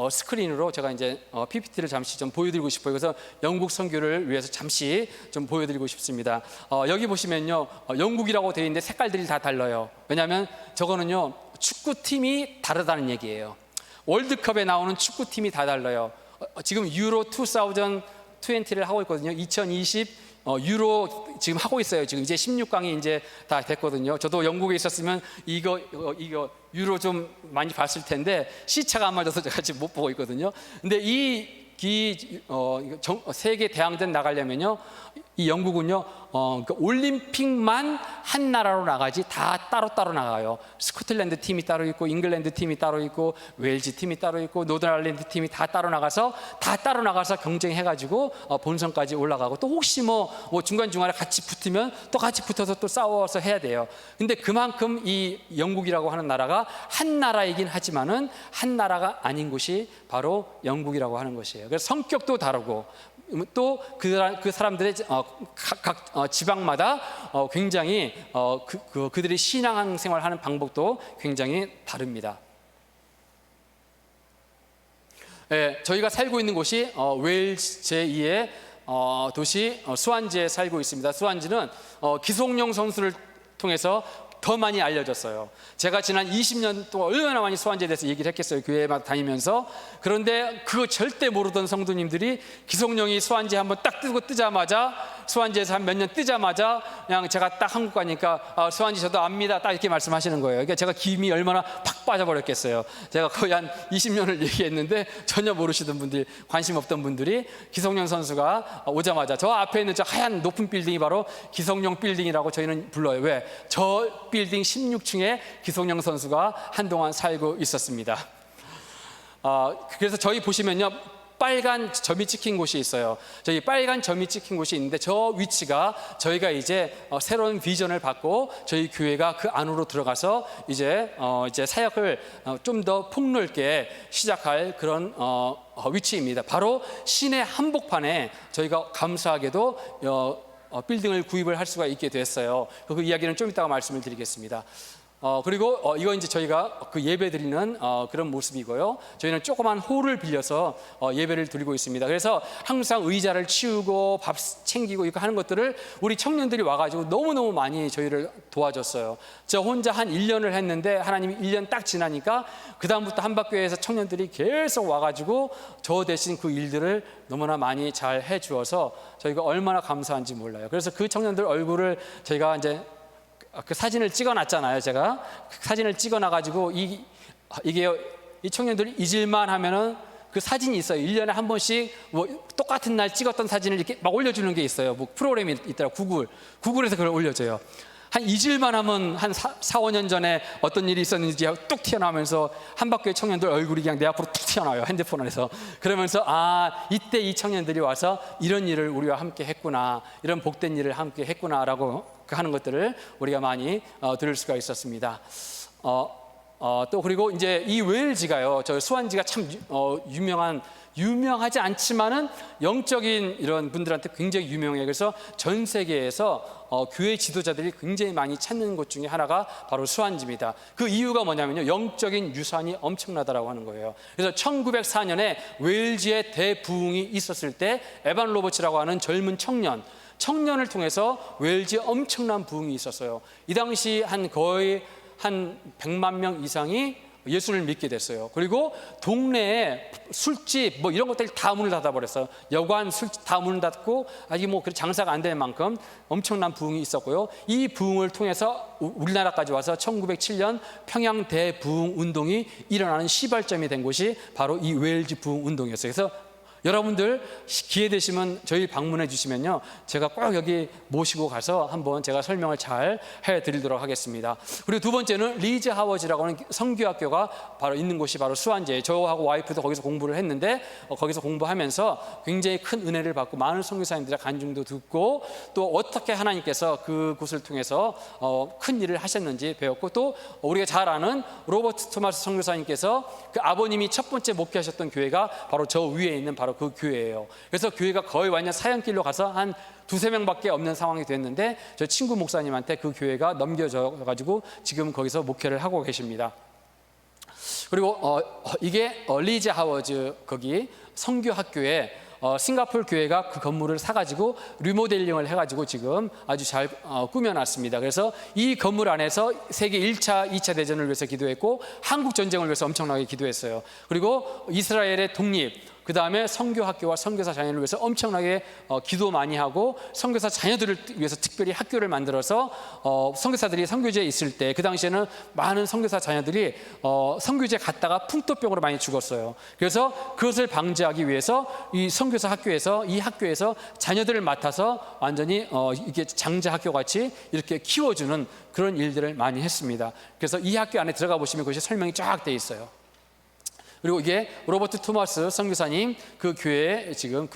스크린으로 제가 이제 PPT를 잠시 좀 보여드리고 싶어요. 그래서 영국 선교를 위해서 잠시 좀 보여드리고 싶습니다. 여기 보시면요, 영국이라고 되어 있는데 색깔들이 다 달라요. 왜냐하면 저거는요, 축구팀이 다르다는 얘기예요. 월드컵에 나오는 축구팀이 다 달라요. 지금 유로 2020를 하고 있거든요. 2020 유로 지금 하고 있어요. 지금 이제 16강이 이제 다 됐거든요. 저도 영국에 있었으면 이거 유로 좀 많이 봤을 텐데 시차가 안 맞아서 제가 지금 못 보고 있거든요. 근데 세계 대항전 나가려면요, 이 영국은요, 올림픽만 한 나라로 나가지 다 따로따로 나가요. 스코틀랜드 팀이 따로 있고, 잉글랜드 팀이 따로 있고, 웨일즈 팀이 따로 있고, 노더아일랜드 팀이 다 따로 나가서 경쟁해가지고 본선까지 올라가고, 또 혹시 뭐 중간중간에 같이 붙으면 또 같이 붙어서 또 싸워서 해야 돼요. 근데 그만큼 이 영국이라고 하는 나라가 한 나라이긴 하지만은 한 나라가 아닌 곳이 바로 영국이라고 하는 것이에요. 그래서 성격도 다르고, 또 그 사람들의 각 지방마다 굉장히 그들이 신앙 생활하는 방법도 굉장히 다릅니다. 예, 저희가 살고 있는 곳이 웨일즈 제2의 도시 스완지에 살고 있습니다. 스완지는 기송용 선수를 통해서 더 많이 알려졌어요. 제가 지난 20년 동안 얼마나 많이 스완지에 대해서 얘기를 했겠어요, 교회마다 다니면서. 그런데 그거 절대 모르던 성도님들이 기성령이 스완지에 한번 딱 뜨자마자, 스완지에서 한 몇 년 뜨자마자 그냥 제가 딱 한국 가니까 스완지 저도 압니다, 딱 이렇게 말씀하시는 거예요. 그러니까 제가 김이 얼마나 팍 빠져버렸겠어요. 제가 거의 한 20년을 얘기했는데 전혀 모르시던 분들, 관심 없던 분들이 기성용 선수가 오자마자 저 앞에 있는 저 하얀 높은 빌딩이 바로 기성용 빌딩이라고 저희는 불러요. 왜? 저 빌딩 16층에 기성용 선수가 한동안 살고 있었습니다. 그래서 저희 보시면요, 빨간 점이 찍힌 곳이 있어요. 저희 빨간 점이 찍힌 곳이 있는데, 저 위치가 저희가 이제 새로운 비전을 받고 저희 교회가 그 안으로 들어가서 이제 사역을 좀 더 폭넓게 시작할 그런 위치입니다. 바로 시내 한복판에 저희가 감사하게도 빌딩을 구입을 할 수가 있게 됐어요. 그 이야기는 좀 이따가 말씀을 드리겠습니다. 그리고 이거 이제 저희가 그 예배 드리는 그런 모습이고요. 저희는 조그만 홀을 빌려서 예배를 드리고 있습니다. 그래서 항상 의자를 치우고 밥 챙기고 이거 하는 것들을 우리 청년들이 와가지고 너무너무 많이 저희를 도와줬어요. 저 혼자 한 1년을 했는데 하나님이 1년 딱 지나니까 그 다음부터 한박교회에서 청년들이 계속 와가지고 저 대신 그 일들을 너무나 많이 잘 해주어서 저희가 얼마나 감사한지 몰라요. 그래서 그 청년들 얼굴을 저희가 이제 그 사진을 찍어놨잖아요. 제가 그 사진을 찍어놔가지고 이 청년들이 잊을만 하면은 그 사진이 있어요. 1년에 한 번씩 뭐 똑같은 날 찍었던 사진을 이렇게 막 올려주는 게 있어요. 뭐 프로그램이 있더라고요. 구글에서 그걸 올려줘요. 한 잊을만 하면 한 4, 5년 전에 어떤 일이 있었는지 뚝 튀어나오면서 한박교회 청년들 얼굴이 그냥 내 앞으로 뚝 튀어나와요, 핸드폰 안에서. 그러면서 이때 이 청년들이 와서 이런 일을 우리와 함께 했구나, 이런 복된 일을 함께 했구나라고 하는 것들을 우리가 많이 들을 수가 있었습니다. 또 그리고 이제 이 웨일즈가요, 저 스완지가 참 유명하지 않지만은 영적인 이런 분들한테 굉장히 유명해요. 그래서 전 세계에서 교회 지도자들이 굉장히 많이 찾는 곳 중에 하나가 바로 스완지입니다. 그 이유가 뭐냐면요, 영적인 유산이 엄청나다라고 하는 거예요. 그래서 1904년에 웨일즈의 대부흥이 있었을 때 에반 로버츠라고 하는 젊은 청년을 통해서 웨일즈에 엄청난 부흥이 있었어요. 이 당시 거의 한 100만 명 이상이 예수를 믿게 됐어요. 그리고 동네에 술집 뭐 이런 것들이 다 문을 닫아버렸어요. 여관, 술집 다 문을 닫고 아직 뭐 장사가 안 될 만큼 엄청난 부흥이 있었고요. 이 부흥을 통해서 우리나라까지 와서 1907년 평양 대부흥 운동이 일어나는 시발점이 된 곳이 바로 이 웨일즈 부흥 운동이었어요. 그래서 여러분들 기회 되시면 저희 방문해 주시면요, 제가 꼭 여기 모시고 가서 한번 제가 설명을 잘 해드리도록 하겠습니다. 그리고 두 번째는 리즈 하워즈라고 하는 성교학교가 바로 있는 곳이 바로 스완지예요. 저하고 와이프도 거기서 공부를 했는데 거기서 공부하면서 굉장히 큰 은혜를 받고 많은 선교사님들의 간증도 듣고, 또 어떻게 하나님께서 그곳을 통해서 큰 일을 하셨는지 배웠고, 또 우리가 잘 아는 로버트 토마스 선교사님께서 그 아버님이 첫 번째 목회하셨던 교회가 바로 저 위에 있는 바로 그 교회예요. 그래서 교회가 거의 완전 사형길로 가서 한 2-3명밖에 없는 상황이 됐는데, 저 친구 목사님한테 그 교회가 넘겨져 가지고 지금 거기서 목회를 하고 계십니다. 그리고 이게 리즈 하워즈 거기 선교 학교에 싱가포르 교회가 그 건물을 사가지고 리모델링을 해가지고 지금 아주 잘 꾸며놨습니다. 그래서 이 건물 안에서 세계 1차, 2차 대전을 위해서 기도했고 한국 전쟁을 위해서 엄청나게 기도했어요. 그리고 이스라엘의 독립, 그 다음에 선교학교와 선교사 자녀를 위해서 엄청나게 기도 많이 하고 선교사 자녀들을 위해서 특별히 학교를 만들어서 선교사들이 선교지에 있을 때 그 당시에는 많은 선교사 자녀들이 선교지에 갔다가 풍토병으로 많이 죽었어요. 그래서 그것을 방지하기 위해서 이 선교사 학교에서 이 학교에서 자녀들을 맡아서 완전히 이게 장자 학교 같이 이렇게 키워주는 그런 일들을 많이 했습니다. 그래서 이 학교 안에 들어가 보시면 그것이 설명이 쫙 돼 있어요. 그리고 이게 로버트 토마스 선교사님 그 교회 지금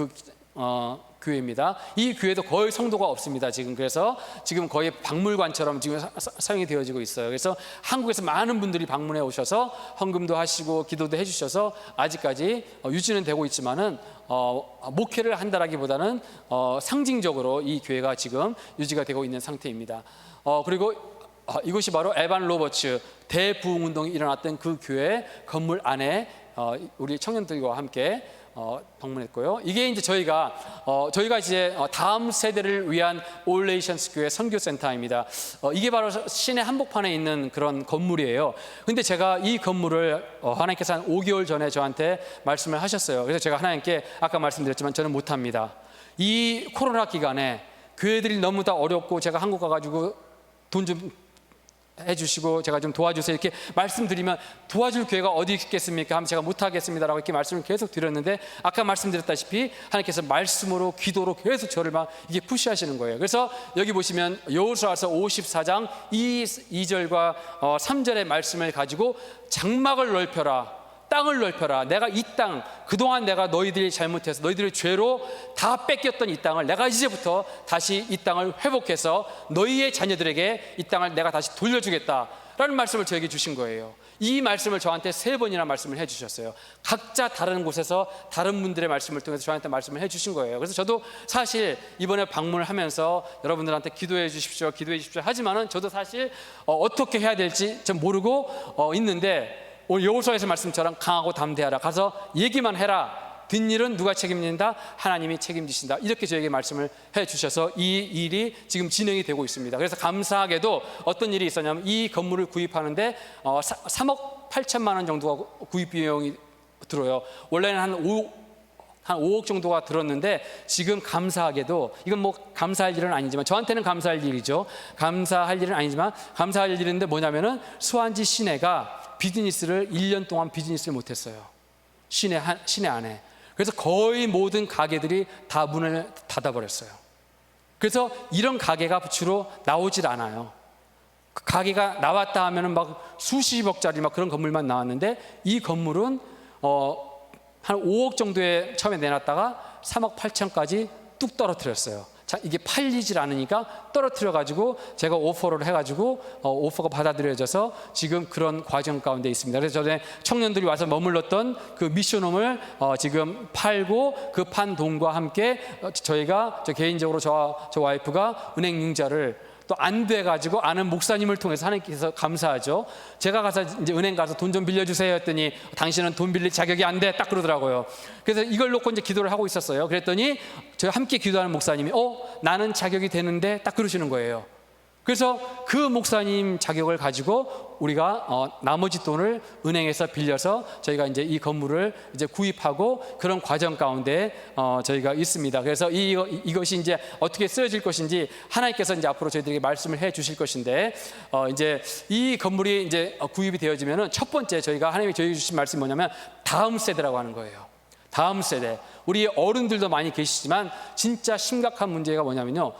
교회입니다. 이 교회도 거의 성도가 없습니다. 지금 그래서 지금 거의 박물관처럼 지금 사용이 되어지고 있어요. 그래서 한국에서 많은 분들이 방문해 오셔서 헌금도 하시고 기도도 해주셔서 아직까지 유지는 되고 있지만은 목회를 한다라기보다는 상징적으로 이 교회가 지금 유지가 되고 있는 상태입니다. 그리고 이곳이 바로 에반 로버츠 대부흥운동이 일어났던 그 교회 건물 안에 우리 청년들과 함께 방문했고요. 이게 이제 저희가 이제 다음 세대를 위한 올레이션스 교회 선교센터입니다. 이게 바로 시내 한복판에 있는 그런 건물이에요. 근데 제가 이 건물을 하나님께서 한 5개월 전에 저한테 말씀을 하셨어요. 그래서 제가 하나님께 아까 말씀드렸지만 저는 못합니다. 이 코로나 기간에 교회들이 너무 다 어렵고 제가 한국 가가지고 돈 좀 해주시고 제가 좀 도와주세요 이렇게 말씀드리면 도와줄 교회가 어디 있겠습니까? 하면 제가 못하겠습니다라고 이렇게 말씀을 계속 드렸는데 아까 말씀드렸다시피 하나님께서 말씀으로 기도로 계속 저를 막 이게 푸시하시는 거예요. 그래서 여기 보시면 여호수아서 54장 2절과 3절의 말씀을 가지고 장막을 넓혀라, 땅을 넓혀라. 내가 이 땅, 그동안 내가 너희들이 잘못해서 너희들의 죄로 다 뺏겼던 이 땅을 내가 이제부터 다시 이 땅을 회복해서 너희의 자녀들에게 이 땅을 내가 다시 돌려주겠다라는 말씀을 저에게 주신 거예요. 이 말씀을 저한테 3번이나 말씀을 해주셨어요. 각자 다른 곳에서 다른 분들의 말씀을 통해서 저한테 말씀을 해주신 거예요. 그래서 저도 사실 이번에 방문을 하면서 여러분들한테 기도해 주십시오 하지만은 저도 사실 어떻게 해야 될지 좀 모르고 있는데 오늘 여호수아에서 말씀처럼 강하고 담대하라. 가서 얘기만 해라. 뒷일은 누가 책임진다? 하나님이 책임지신다. 이렇게 저에게 말씀을 해주셔서 이 일이 지금 진행이 되고 있습니다. 그래서 감사하게도 어떤 일이 있었냐면 이 건물을 구입하는데 3억 8천만 원 정도가 구입 비용이 들어요. 원래는 한 5억 정도가 들었는데 지금 감사하게도 이건 뭐 감사할 일은 아니지만 저한테는 감사할 일이죠. 감사할 일은 아니지만 감사할 일인데 뭐냐면은 수완지 시내가 비즈니스를 1년 동안 비즈니스를 못했어요. 시내 안에. 그래서 거의 모든 가게들이 다 문을 닫아버렸어요. 그래서 이런 가게가 주로 나오질 않아요. 그 가게가 나왔다 하면은 막 수십억짜리 막 그런 건물만 나왔는데 이 건물은 한 5억 정도에 처음에 내놨다가 3억 8천까지 뚝 떨어뜨렸어요. 자, 이게 팔리질 않으니까 떨어뜨려가지고 제가 오퍼를 해가지고 오퍼가 받아들여져서 지금 그런 과정 가운데 있습니다. 그래서 전에 청년들이 와서 머물렀던 그 미션홈을 지금 팔고 그 판 돈과 함께 저희가 개인적으로 저 와이프가 은행 융자를 또 안 돼가지고 아는 목사님을 통해서 하나님께서 감사하죠. 제가 가서 이제 은행 가서 돈 좀 빌려주세요 했더니 당신은 돈 빌릴 자격이 안 돼 딱 그러더라고요. 그래서 이걸 놓고 이제 기도를 하고 있었어요. 그랬더니 저희 함께 기도하는 목사님이 나는 자격이 되는데 딱 그러시는 거예요. 그래서 그 목사님 자격을 가지고 우리가 나머지 돈을 은행에서 빌려서 저희가 이제 이 건물을 이제 구입하고 그런 과정 가운데 저희가 있습니다. 그래서 이것이 이제 어떻게 쓰여질 것인지 하나님께서 이제 앞으로 저희들에게 말씀을 해 주실 것인데 이제 이 건물이 이제 구입이 되어지면은 첫 번째 저희가 하나님이 저희에게 주신 말씀이 뭐냐면 다음 세대라고 하는 거예요. 다음 세대. 우리 어른들도 많이 계시지만 진짜 심각한 문제가 뭐냐면요.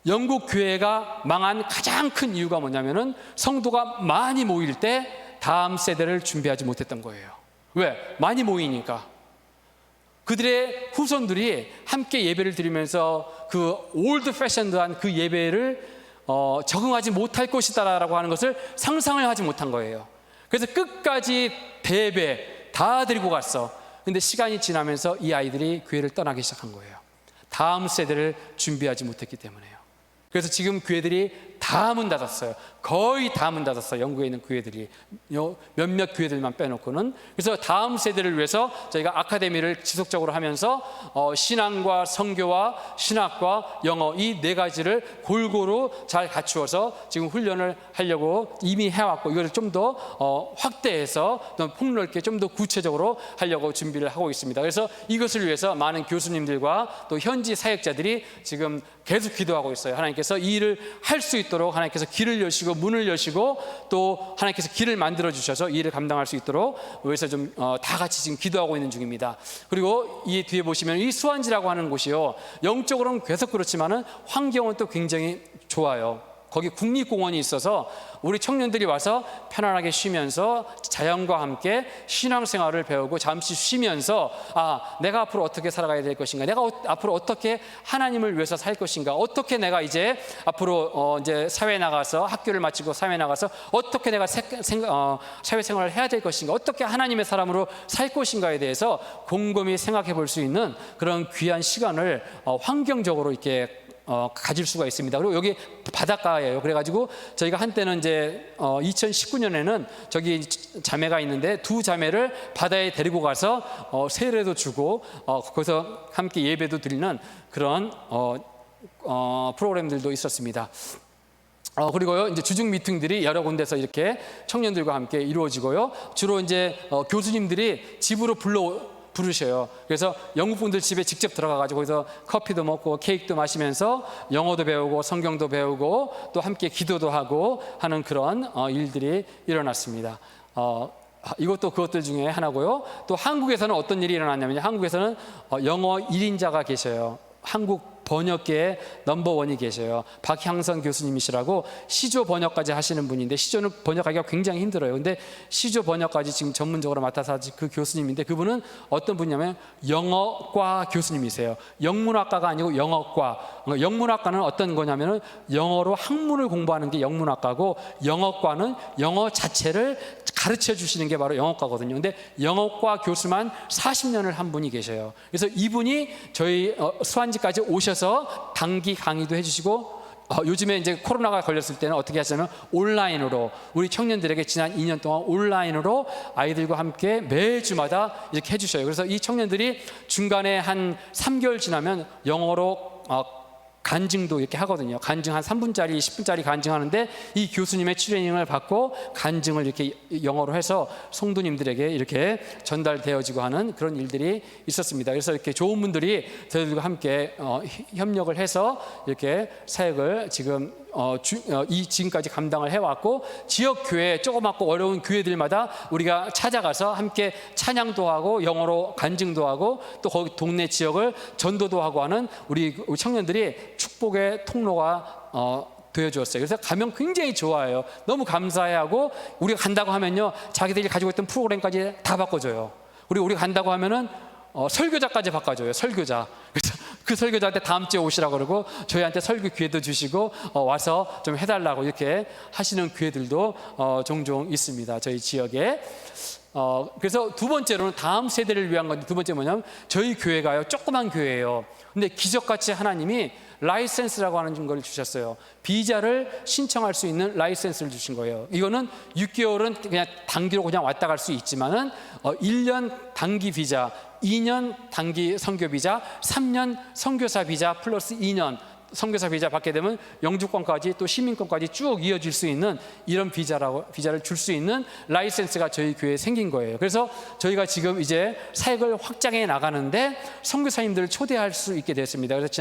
영국 교회가 망한 가장 큰 이유가 뭐냐면은 성도가 많이 모일 때 다음 세대를 준비하지 못했던 거예요. 왜? 많이 모이니까. 그들의 후손들이 함께 예배를 드리면서 그 올드 패션드한 그 예배를 적응하지 못할 것이다라고 하는 것을 상상을 하지 못한 거예요. 그래서 끝까지 대배 다 드리고 갔어. 근데 시간이 지나면서 이 아이들이 교회를 떠나기 시작한 거예요. 다음 세대를 준비하지 못했기 때문에요. 그래서 지금 교회들이 다 문 닫았어요. 거의 다 문 닫았어요. 영국에 있는 교회들이 몇몇 교회들만 빼놓고는. 그래서 다음 세대를 위해서 저희가 아카데미를 지속적으로 하면서 신앙과 선교와 신학과 영어 이 네 가지를 골고루 잘 갖추어서 지금 훈련을 하려고 이미 해왔고, 이걸 좀 더 확대해서 또 폭넓게 좀 더 구체적으로 하려고 준비를 하고 있습니다. 그래서 이것을 위해서 많은 교수님들과 또 현지 사역자들이 지금 계속 기도하고 있어요. 하나님께서 이 일을 할 수 있도록 하나님께서 길을 여시고 문을 여시고 또 하나님께서 길을 만들어 주셔서 이 일을 감당할 수 있도록 위해서 좀 다 같이 지금 기도하고 있는 중입니다. 그리고 이 뒤에 보시면 이 수완지라고 하는 곳이요, 영적으로는 계속 그렇지만은 환경은 또 굉장히 좋아요. 거기 국립공원이 있어서 우리 청년들이 와서 편안하게 쉬면서 자연과 함께 신앙생활을 배우고 잠시 쉬면서 내가 앞으로 어떻게 살아가야 될 것인가, 내가 앞으로 어떻게 하나님을 위해서 살 것인가, 어떻게 내가 이제 앞으로 이제 사회에 나가서 학교를 마치고 사회에 나가서 어떻게 내가 사회생활을 해야 될 것인가, 어떻게 하나님의 사람으로 살 것인가에 대해서 곰곰이 생각해 볼 수 있는 그런 귀한 시간을 환경적으로 이렇게 가질 수가 있습니다. 그리고 여기 바닷가예요. 그래가지고 저희가 한때는 이제 2019년에는 저기 자매가 있는데 두 자매를 바다에 데리고 가서 세례도 주고 거기서 함께 예배도 드리는 그런 프로그램들도 있었습니다. 그리고요, 이제 주중 미팅들이 여러 군데서 이렇게 청년들과 함께 이루어지고요. 주로 이제 교수님들이 집으로 부르셔요. 그래서 영국 분들 집에 직접 들어가가지고 거기서 커피도 먹고 케이크도 마시면서 영어도 배우고 성경도 배우고 또 함께 기도도 하고 하는 그런 일들이 일어났습니다. 이것도 그것들 중에 하나고요. 또 한국에서는 어떤 일이 일어났냐면, 한국에서는 영어 1인자가 계셔요. 한국 번역계의 넘버원이 계셔요. 박향선 교수님이시라고 시조 번역까지 하시는 분인데, 시조는 번역하기가 굉장히 힘들어요. 근데 시조 번역까지 지금 전문적으로 맡아서 하신 그 교수님인데, 그분은 어떤 분이냐면 영어과 교수님이세요. 영문학과가 아니고 영어과. 영문학과는 어떤 거냐면은 영어로 학문을 공부하는 게 영문학과고, 영어과는 영어 자체를 가르쳐 주시는 게 바로 영어과거든요. 근데 영어과 교수만 40년을 한 분이 계셔요. 그래서 이분이 저희 수완지까지 오셔서 단기 강의도 해주시고, 요즘에 이제 코로나가 걸렸을 때는 어떻게 하시냐면 온라인으로 우리 청년들에게 지난 2년 동안 온라인으로 아이들과 함께 매주마다 이렇게 해주셔요. 그래서 이 청년들이 중간에 한 3개월 지나면 영어로 간증도 이렇게 하거든요. 간증 한 3분짜리 10분짜리 간증하는데, 이 교수님의 트레이닝을 받고 간증을 이렇게 영어로 해서 성도님들에게 이렇게 전달되어지고 하는 그런 일들이 있었습니다. 그래서 이렇게 좋은 분들이 저희들과 함께 협력을 해서 이렇게 사역을 지금 지금까지 감당을 해왔고, 지역 교회, 조그맣고 어려운 교회들마다 우리가 찾아가서 함께 찬양도 하고 영어로 간증도 하고 또 거기 동네 지역을 전도도 하고 하는 우리 청년들이 축복의 통로가 되어주었어요. 그래서 가면 굉장히 좋아해요. 너무 감사해하고, 우리가 간다고 하면요, 자기들이 가지고 있던 프로그램까지 다 바꿔줘요. 우리가 간다고 하면은 설교자까지 바꿔줘요. 설교자. 그래서 그 설교자한테 다음 주에 오시라고 그러고 저희한테 설교 기회도 주시고 와서 좀 해달라고 이렇게 하시는 교회들도 종종 있습니다. 저희 지역에. 그래서 두 번째로는 다음 세대를 위한 건데, 두 번째 뭐냐면 저희 교회가요, 조그만 교회예요. 근데 기적같이 하나님이 라이센스라고 하는 걸 주셨어요. 비자를 신청할 수 있는 라이센스를 주신 거예요. 이거는 6개월은 그냥 단기로 그냥 왔다 갈 수 있지만은 1년 단기 비자, 2년 단기 선교 비자, 3년 선교사 비자 플러스 2년 선교사 비자 받게 되면 영주권까지 또 시민권까지 쭉 이어질 수 있는 이런 비자를 줄 수 있는 라이센스가 저희 교회에 생긴 거예요. 그래서 저희가 지금 이제 사역을 확장해 나가는데 선교사님들을 초대할 수 있게 됐습니다. 그래서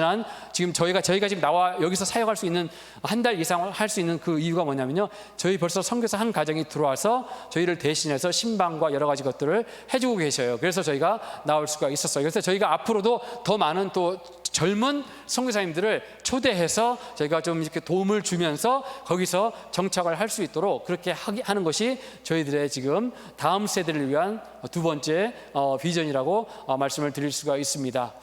지금 저희가 지금 나와 여기서 사역할 수 있는 한 달 이상 할 수 있는 그 이유가 뭐냐면요, 저희 벌써 선교사 한 가정이 들어와서 저희를 대신해서 신방과 여러 가지 것들을 해주고 계셔요. 그래서 저희가 나올 수가 있었어요. 그래서 저희가 앞으로도 더 많은 또 젊은 선교사님들을 초대해서 저희가 좀 이렇게 도움을 주면서 거기서 정착을 할 수 있도록 그렇게 하는 것이 저희들의 지금 다음 세대를 위한 두 번째 비전이라고 말씀을 드릴 수가 있습니다.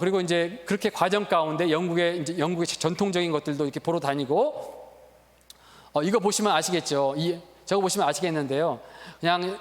그리고 이제 그렇게 과정 가운데 영국의 전통적인 것들도 이렇게 보러 다니고, 이거 보시면 아시겠죠? 저거 보시면 아시겠는데요. 그냥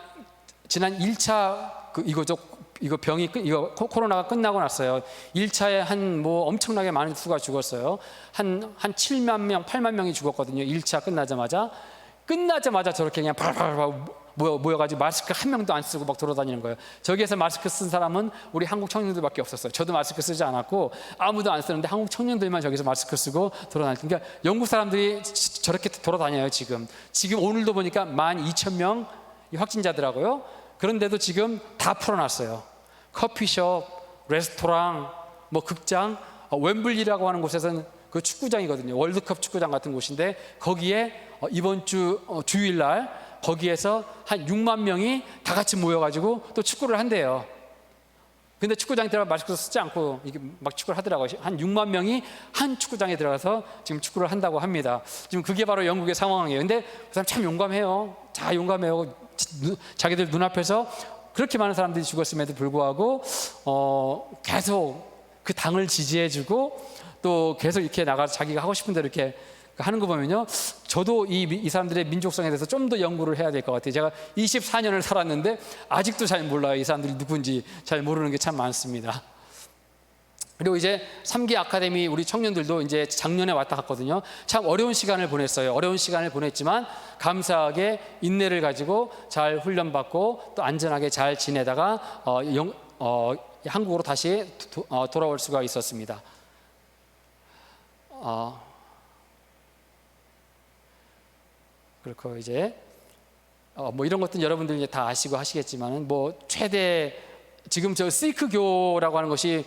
지난 1차 이거죠. 이거 병이 이거 코로나가 끝나고 났어요. 1차에 한 뭐 엄청나게 많은 수가 죽었어요. 한 7만 명, 8만 명이 죽었거든요. 1차 끝나자마자 저렇게 그냥 발발발 모여가지고 마스크 한 명도 안 쓰고 막 돌아다니는 거예요. 저기에서 마스크 쓴 사람은 우리 한국 청년들밖에 없었어요. 저도 마스크 쓰지 않았고 아무도 안 쓰는데 한국 청년들만 저기서 마스크 쓰고 돌아다니니까, 그러니까 영국 사람들이 저렇게 돌아다녀요. 지금 오늘도 보니까 12,000명 확진자더라고요. 그런데도 지금 다 풀어놨어요. 커피숍, 레스토랑, 뭐 극장, 웸블리라고 하는 곳에서는 그 축구장이거든요. 월드컵 축구장 같은 곳인데 거기에 이번 주 주일날 거기에서 한 6만 명이 다 같이 모여가지고 또 축구를 한대요. 근데 축구장에 들어가 마스크 쓰지 않고 이게 막 축구를 하더라고요. 한 6만 명이 한 축구장에 들어가서 지금 축구를 한다고 합니다. 지금 그게 바로 영국의 상황이에요. 근데 그 사람 참 용감해요. 용감해요. 자기들 눈앞에서 그렇게 많은 사람들이 죽었음에도 불구하고 계속 그 당을 지지해주고 또 계속 이렇게 나가서 자기가 하고 싶은 대로 이렇게 하는 거 보면요, 저도 이 사람들의 민족성에 대해서 좀 더 연구를 해야 될 것 같아요. 제가 24년을 살았는데 아직도 잘 몰라요. 이 사람들이 누군지 잘 모르는 게 참 많습니다. 그리고 이제 3기 아카데미 우리 청년들도 이제 작년에 왔다 갔거든요. 참 어려운 시간을 보냈어요. 어려운 시간을 보냈지만 감사하게 인내를 가지고 잘 훈련받고 또 안전하게 잘 지내다가 한국으로 다시 돌아올 수가 있었습니다. 그렇고 이제 뭐 이런 것들은 여러분들 이제 다 아시고 하시겠지만은 뭐 최대 지금 저 시크교라고 하는 것이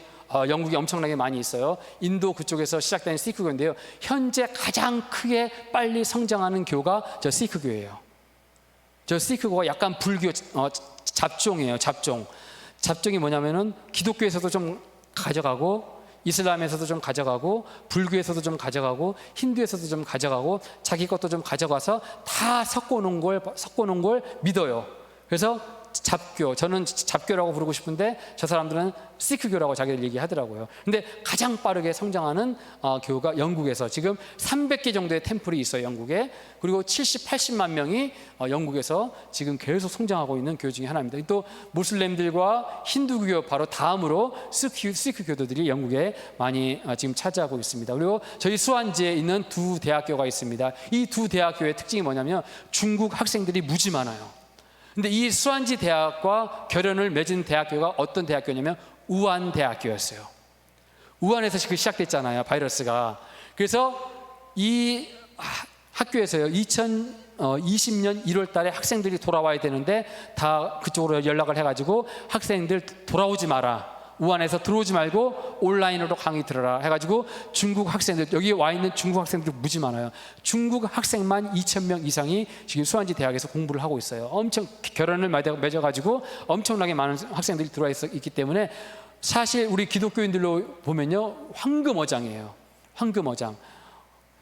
영국에 엄청나게 많이 있어요. 인도 그쪽에서 시작된 시크교인데요. 현재 가장 크게 빨리 성장하는 교가 저 시크교예요. 저 시크교가 약간 불교 잡종이에요. 잡종이 뭐냐면은 기독교에서도 좀 가져가고 이슬람에서도 좀 가져가고 불교에서도 좀 가져가고 힌두에서도 좀 가져가고 자기 것도 좀 가져가서 다 섞어놓은 걸 믿어요. 그래서 잡교, 저는 잡교라고 부르고 싶은데 저 사람들은 시크교라고 자기들 얘기하더라고요. 근데 가장 빠르게 성장하는 교가 영국에서 지금 300개 정도의 템플이 있어요. 영국에. 그리고 70, 80만 명이 영국에서 지금 계속 성장하고 있는 교회 중에 하나입니다. 또 무슬림들과 힌두교 바로 다음으로 시크교도들이 영국에 많이 지금 차지하고 있습니다. 그리고 저희 수완지에 있는 두 대학교가 있습니다. 이 두 대학교의 특징이 뭐냐면 중국 학생들이 무지 많아요. 근데 이 수완지 대학과 결연을 맺은 대학교가 어떤 대학교냐면 우한 대학교였어요. 우한에서 시작됐잖아요, 바이러스가. 그래서 이 학교에서요, 2020년 1월 달에 학생들이 돌아와야 되는데 다 그쪽으로 연락을 해가지고 학생들 돌아오지 마라, 우한에서 들어오지 말고 온라인으로 강의 들어라 해가지고 중국 학생들, 여기 와 있는 중국 학생들 무지 많아요. 중국 학생만 2,000명 이상이 지금 수완지 대학에서 공부를 하고 있어요. 엄청 결혼을 맺어가지고 엄청나게 많은 학생들이 들어와 있기 때문에 사실 우리 기독교인들로 보면요, 황금어장이에요. 황금어장.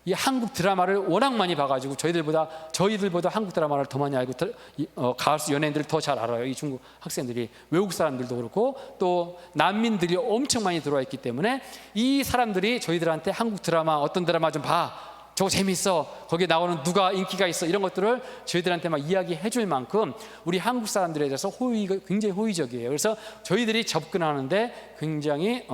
이 한국 드라마를 워낙 많이 봐가지고 저희들보다 한국 드라마를 더 많이 알고 가수 연예인들을 더 잘 알아요. 이 중국 학생들이. 외국 사람들도 그렇고 또 난민들이 엄청 많이 들어와 있기 때문에 이 사람들이 저희들한테 한국 드라마, 어떤 드라마 좀 봐, 저거 재밌어, 거기에 나오는 누가 인기가 있어, 이런 것들을 저희들한테 막 이야기해 줄 만큼 우리 한국 사람들에 대해서 굉장히 호의적이에요. 그래서 저희들이 접근하는데 굉장히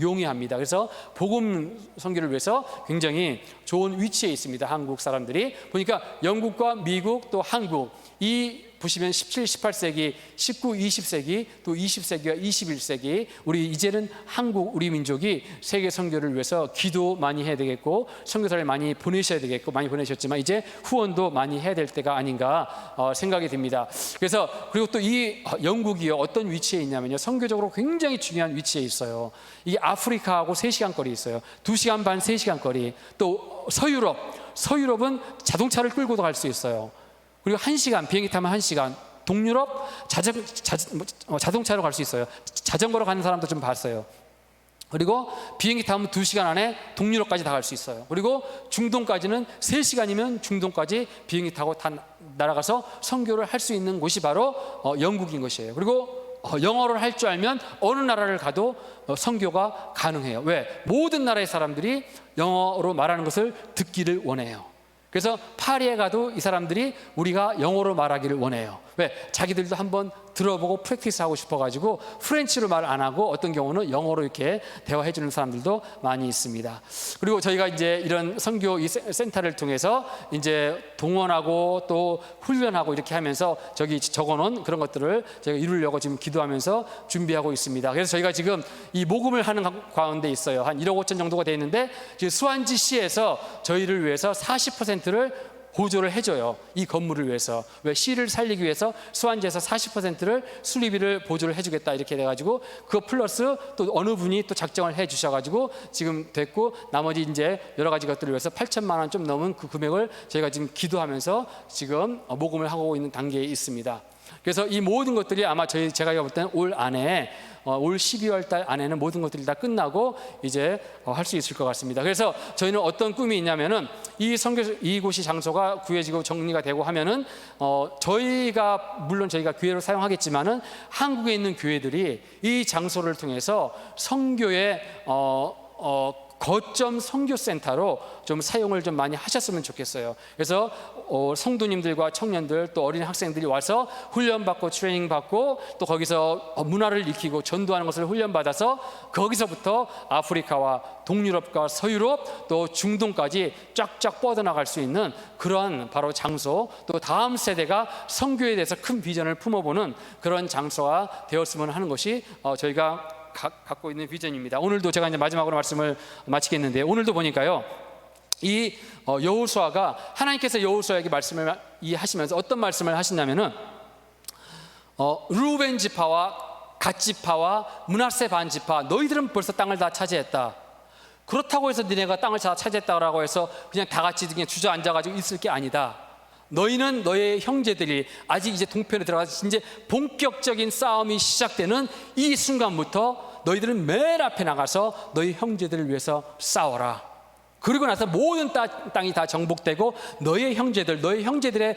용이합니다. 그래서 복음 선교를 위해서 굉장히 좋은 위치에 있습니다. 한국 사람들이 보니까 영국과 미국 또 한국, 이 보시면 17, 18세기, 19, 20세기, 또 20세기와 21세기 우리 이제는 한국, 우리 민족이 세계 선교를 위해서 기도 많이 해야 되겠고 선교사를 많이 보내셔야 되겠고 많이 보내셨지만 이제 후원도 많이 해야 될 때가 아닌가 생각이 듭니다. 그래서 그리고 또 이 영국이요, 어떤 위치에 있냐면요, 선교적으로 굉장히 중요한 위치에 있어요. 이 아프리카하고 3시간 거리 있어요. 2시간 반, 3시간 거리. 또 서유럽은 자동차를 끌고도 갈 수 있어요. 그리고 1시간, 비행기 타면 1시간. 동유럽 자동차로 갈 수 있어요. 자전거로 가는 사람도 좀 봤어요. 그리고 비행기 타면 2시간 안에 동유럽까지 다 갈 수 있어요. 그리고 중동까지는 3시간이면 중동까지 비행기 타고 다 날아가서 선교를 할 수 있는 곳이 바로 영국인 것이에요. 그리고 영어를 할 줄 알면 어느 나라를 가도 선교가 가능해요. 왜? 모든 나라의 사람들이 영어로 말하는 것을 듣기를 원해요. 그래서 파리에 가도 이 사람들이 우리가 영어로 말하기를 원해요. 왜? 자기들도 한번 들어보고 프랙티스 하고 싶어가지고 프렌치로 말 안 하고 어떤 경우는 영어로 이렇게 대화해 주는 사람들도 많이 있습니다. 그리고 저희가 이제 이런 선교 이 센터를 통해서 이제 동원하고 또 훈련하고 이렇게 하면서 저기 적어놓은 그런 것들을 저희가 이루려고 지금 기도하면서 준비하고 있습니다. 그래서 저희가 지금 이 모금을 하는 가운데 있어요. 한 1억 5천 정도가 되어 있는데 지금 수완지시에서 저희를 위해서 40%를 보조를 해줘요. 이 건물을 위해서. 왜? 시를 살리기 위해서 수완지에서 40%를 수리비를 보조를 해주겠다 이렇게 돼가지고 그거 플러스 또 어느 분이 또 작정을 해 주셔가지고 지금 됐고 나머지 이제 여러 가지 것들을 위해서 8천만 원 좀 넘은 그 금액을 저희가 지금 기도하면서 지금 모금을 하고 있는 단계에 있습니다. 그래서 이 모든 것들이 아마 제가 볼 때는 올 안에 올 12월 달 안에는 모든 것들이 다 끝나고 이제 할 수 있을 것 같습니다. 그래서 저희는 어떤 꿈이 있냐면은 이곳이 장소가 구해지고 정리가 되고 하면은 저희가 물론 저희가 교회로 사용하겠지만은 한국에 있는 교회들이 이 장소를 통해서 선교의 거점 선교센터로 좀 사용을 좀 많이 하셨으면 좋겠어요. 그래서 성도님들과 청년들 또 어린 학생들이 와서 훈련받고 트레이닝 받고 또 거기서 문화를 익히고 전도하는 것을 훈련받아서 거기서부터 아프리카와 동유럽과 서유럽 또 중동까지 쫙쫙 뻗어나갈 수 있는 그런 바로 장소, 또 다음 세대가 선교에 대해서 큰 비전을 품어보는 그런 장소가 되었으면 하는 것이 저희가 갖고 있는 비전입니다. 오늘도 제가 이제 마지막으로 말씀을 마치겠는데 오늘도 보니까요, 이 여호수아가 하나님께서 여호수아에게 말씀을 하시면서 어떤 말씀을 하시냐면은 르우벤 지파와 갓 지파와 므낫세 반 지파 너희들은 벌써 땅을 다 차지했다. 그렇다고 해서 너네가 땅을 다 차지했다라고 해서 그냥 다 같이 그냥 주저앉아가지고 있을 게 아니다. 너희는 너의 형제들이 아직 이제 동편에 들어가서 이제 본격적인 싸움이 시작되는 이 순간부터 너희들은 맨 앞에 나가서 너희 형제들을 위해서 싸워라. 그리고 나서 모든 땅이 다 정복되고 너희 형제들의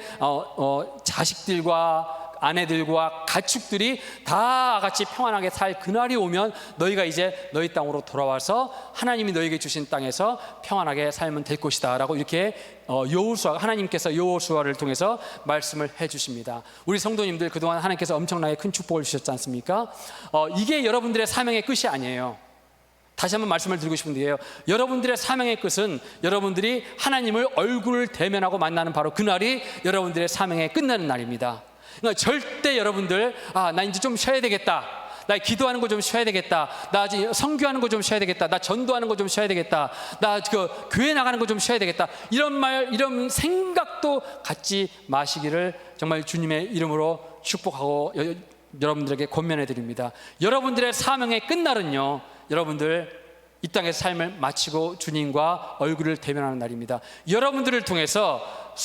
자식들과 아내들과 가축들이 다 같이 평안하게 살 그날이 오면 너희가 이제 너희 땅으로 돌아와서 하나님이 너희에게 주신 땅에서 평안하게 살면 될 것이다 라고 이렇게 하나님께서 여호수아를 통해서 말씀을 해주십니다. 우리 성도님들 그동안 하나님께서 엄청나게 큰 축복을 주셨지 않습니까? 이게 여러분들의 사명의 끝이 아니에요. 다시 한번 말씀을 드리고 싶은데요, 여러분들의 사명의 끝은 여러분들이 하나님을 얼굴을 대면하고 만나는 바로 그날이 여러분들의 사명의 끝나는 날입니다. 그러니까 절대 여러분들 나 이제 좀 쉬어야 되겠다, 나 기도하는 거 좀 쉬어야 되겠다, 나 선교하는 거 좀 쉬어야 되겠다, 나 전도하는 거 좀 쉬어야 되겠다, 나 교회 나가는 거 좀 쉬어야 되겠다, 이런 생각도 갖지 마시기를 정말 주님의 이름으로 축복하고 여러분들에게 권면해 드립니다. 여러분들의 사명의 끝날은요, 여러분들 이 땅에서 삶을 마치고 주님과 얼굴을 대면하는 날입니다. 여러분들을 통해서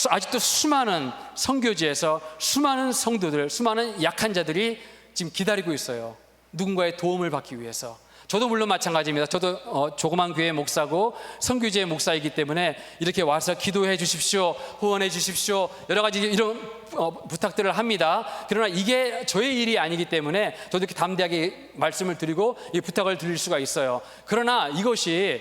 아직도 수많은 선교지에서 수많은 성도들, 수많은 약한 자들이 지금 기다리고 있어요. 누군가의 도움을 받기 위해서. 저도 물론 마찬가지입니다. 저도 조그만 교회 목사고 선교지의 목사이기 때문에 이렇게 와서 기도해 주십시오, 후원해 주십시오, 여러 가지 이런 부탁들을 합니다. 그러나 이게 저의 일이 아니기 때문에 저도 이렇게 담대하게 말씀을 드리고 이 부탁을 드릴 수가 있어요. 그러나 이것이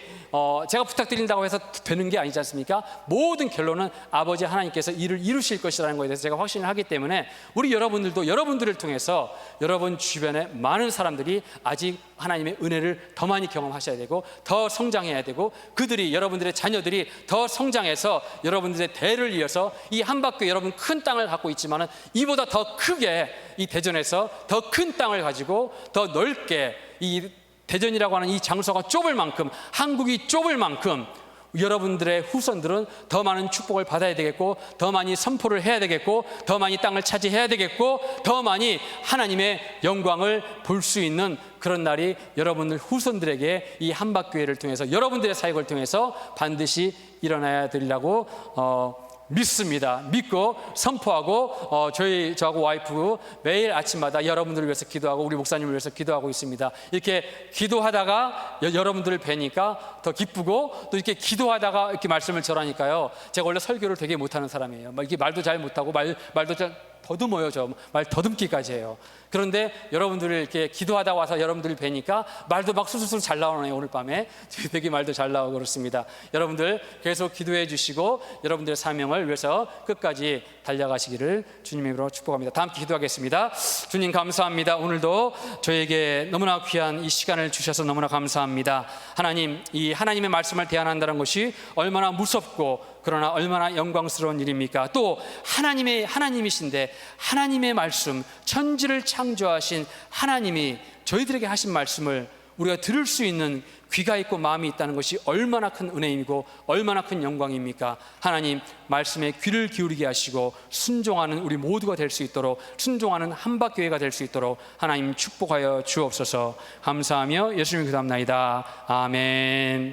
제가 부탁드린다고 해서 되는 게 아니지 않습니까? 모든 결론은 아버지 하나님께서 일을 이루실 것이라는 것에 대해서 제가 확신을 하기 때문에 우리 여러분들도 여러분들을 통해서 여러분 주변에 많은 사람들이 아직 하나님의 은혜를 더 많이 경험하셔야 되고 더 성장해야 되고 그들이, 여러분들의 자녀들이 더 성장해서 여러분들의 대를 이어서 이 한바퀴 여러분 큰 땅을 갖고 있지만은 이보다 더 크게 이 대전에서 더 큰 땅을 가지고 더 넓게 이 대전이라고 하는 이 장소가 좁을 만큼, 한국이 좁을 만큼 여러분들의 후손들은 더 많은 축복을 받아야 되겠고 더 많이 선포를 해야 되겠고 더 많이 땅을 차지해야 되겠고 더 많이 하나님의 영광을 볼 수 있는 그런 날이 여러분들 후손들에게 이 한박교회를 통해서 여러분들의 사역을 통해서 반드시 일어나야 되리라고 믿습니다. 믿고 선포하고 저하고 와이프 매일 아침마다 여러분들을 위해서 기도하고 우리 목사님을 위해서 기도하고 있습니다. 이렇게 기도하다가 여러분들을 뵈니까 더 기쁘고 또 이렇게 기도하다가 이렇게 말씀을 전하니까요, 제가 원래 설교를 되게 못하는 사람이에요. 이렇게 말도 잘 못하고 말도 잘 더듬어요. 저 말 더듬기까지 해요. 그런데 여러분들이 이렇게 기도하다 와서 여러분들이 뵈니까 말도 막 술술 잘 나오네요. 오늘 밤에 되게 말도 잘 나오고 그렇습니다. 여러분들 계속 기도해 주시고 여러분들의 사명을 위해서 끝까지 달려가시기를 주님의 이름으로 축복합니다. 다 함께 기도하겠습니다. 주님 감사합니다. 오늘도 저에게 너무나 귀한 이 시간을 주셔서 너무나 감사합니다. 하나님, 이 하나님의 말씀을 대안한다는 것이 얼마나 무섭고 그러나 얼마나 영광스러운 일입니까? 또 하나님이신데 하나님의 말씀, 천지를 창조하신 하나님이 저희들에게 하신 말씀을 우리가 들을 수 있는 귀가 있고 마음이 있다는 것이 얼마나 큰 은혜이고 얼마나 큰 영광입니까? 하나님, 말씀에 귀를 기울이게 하시고 순종하는 우리 모두가 될 수 있도록, 순종하는 한박교회가 될 수 있도록 하나님 축복하여 주옵소서. 감사하며 예수님 기도합나이다. 아멘.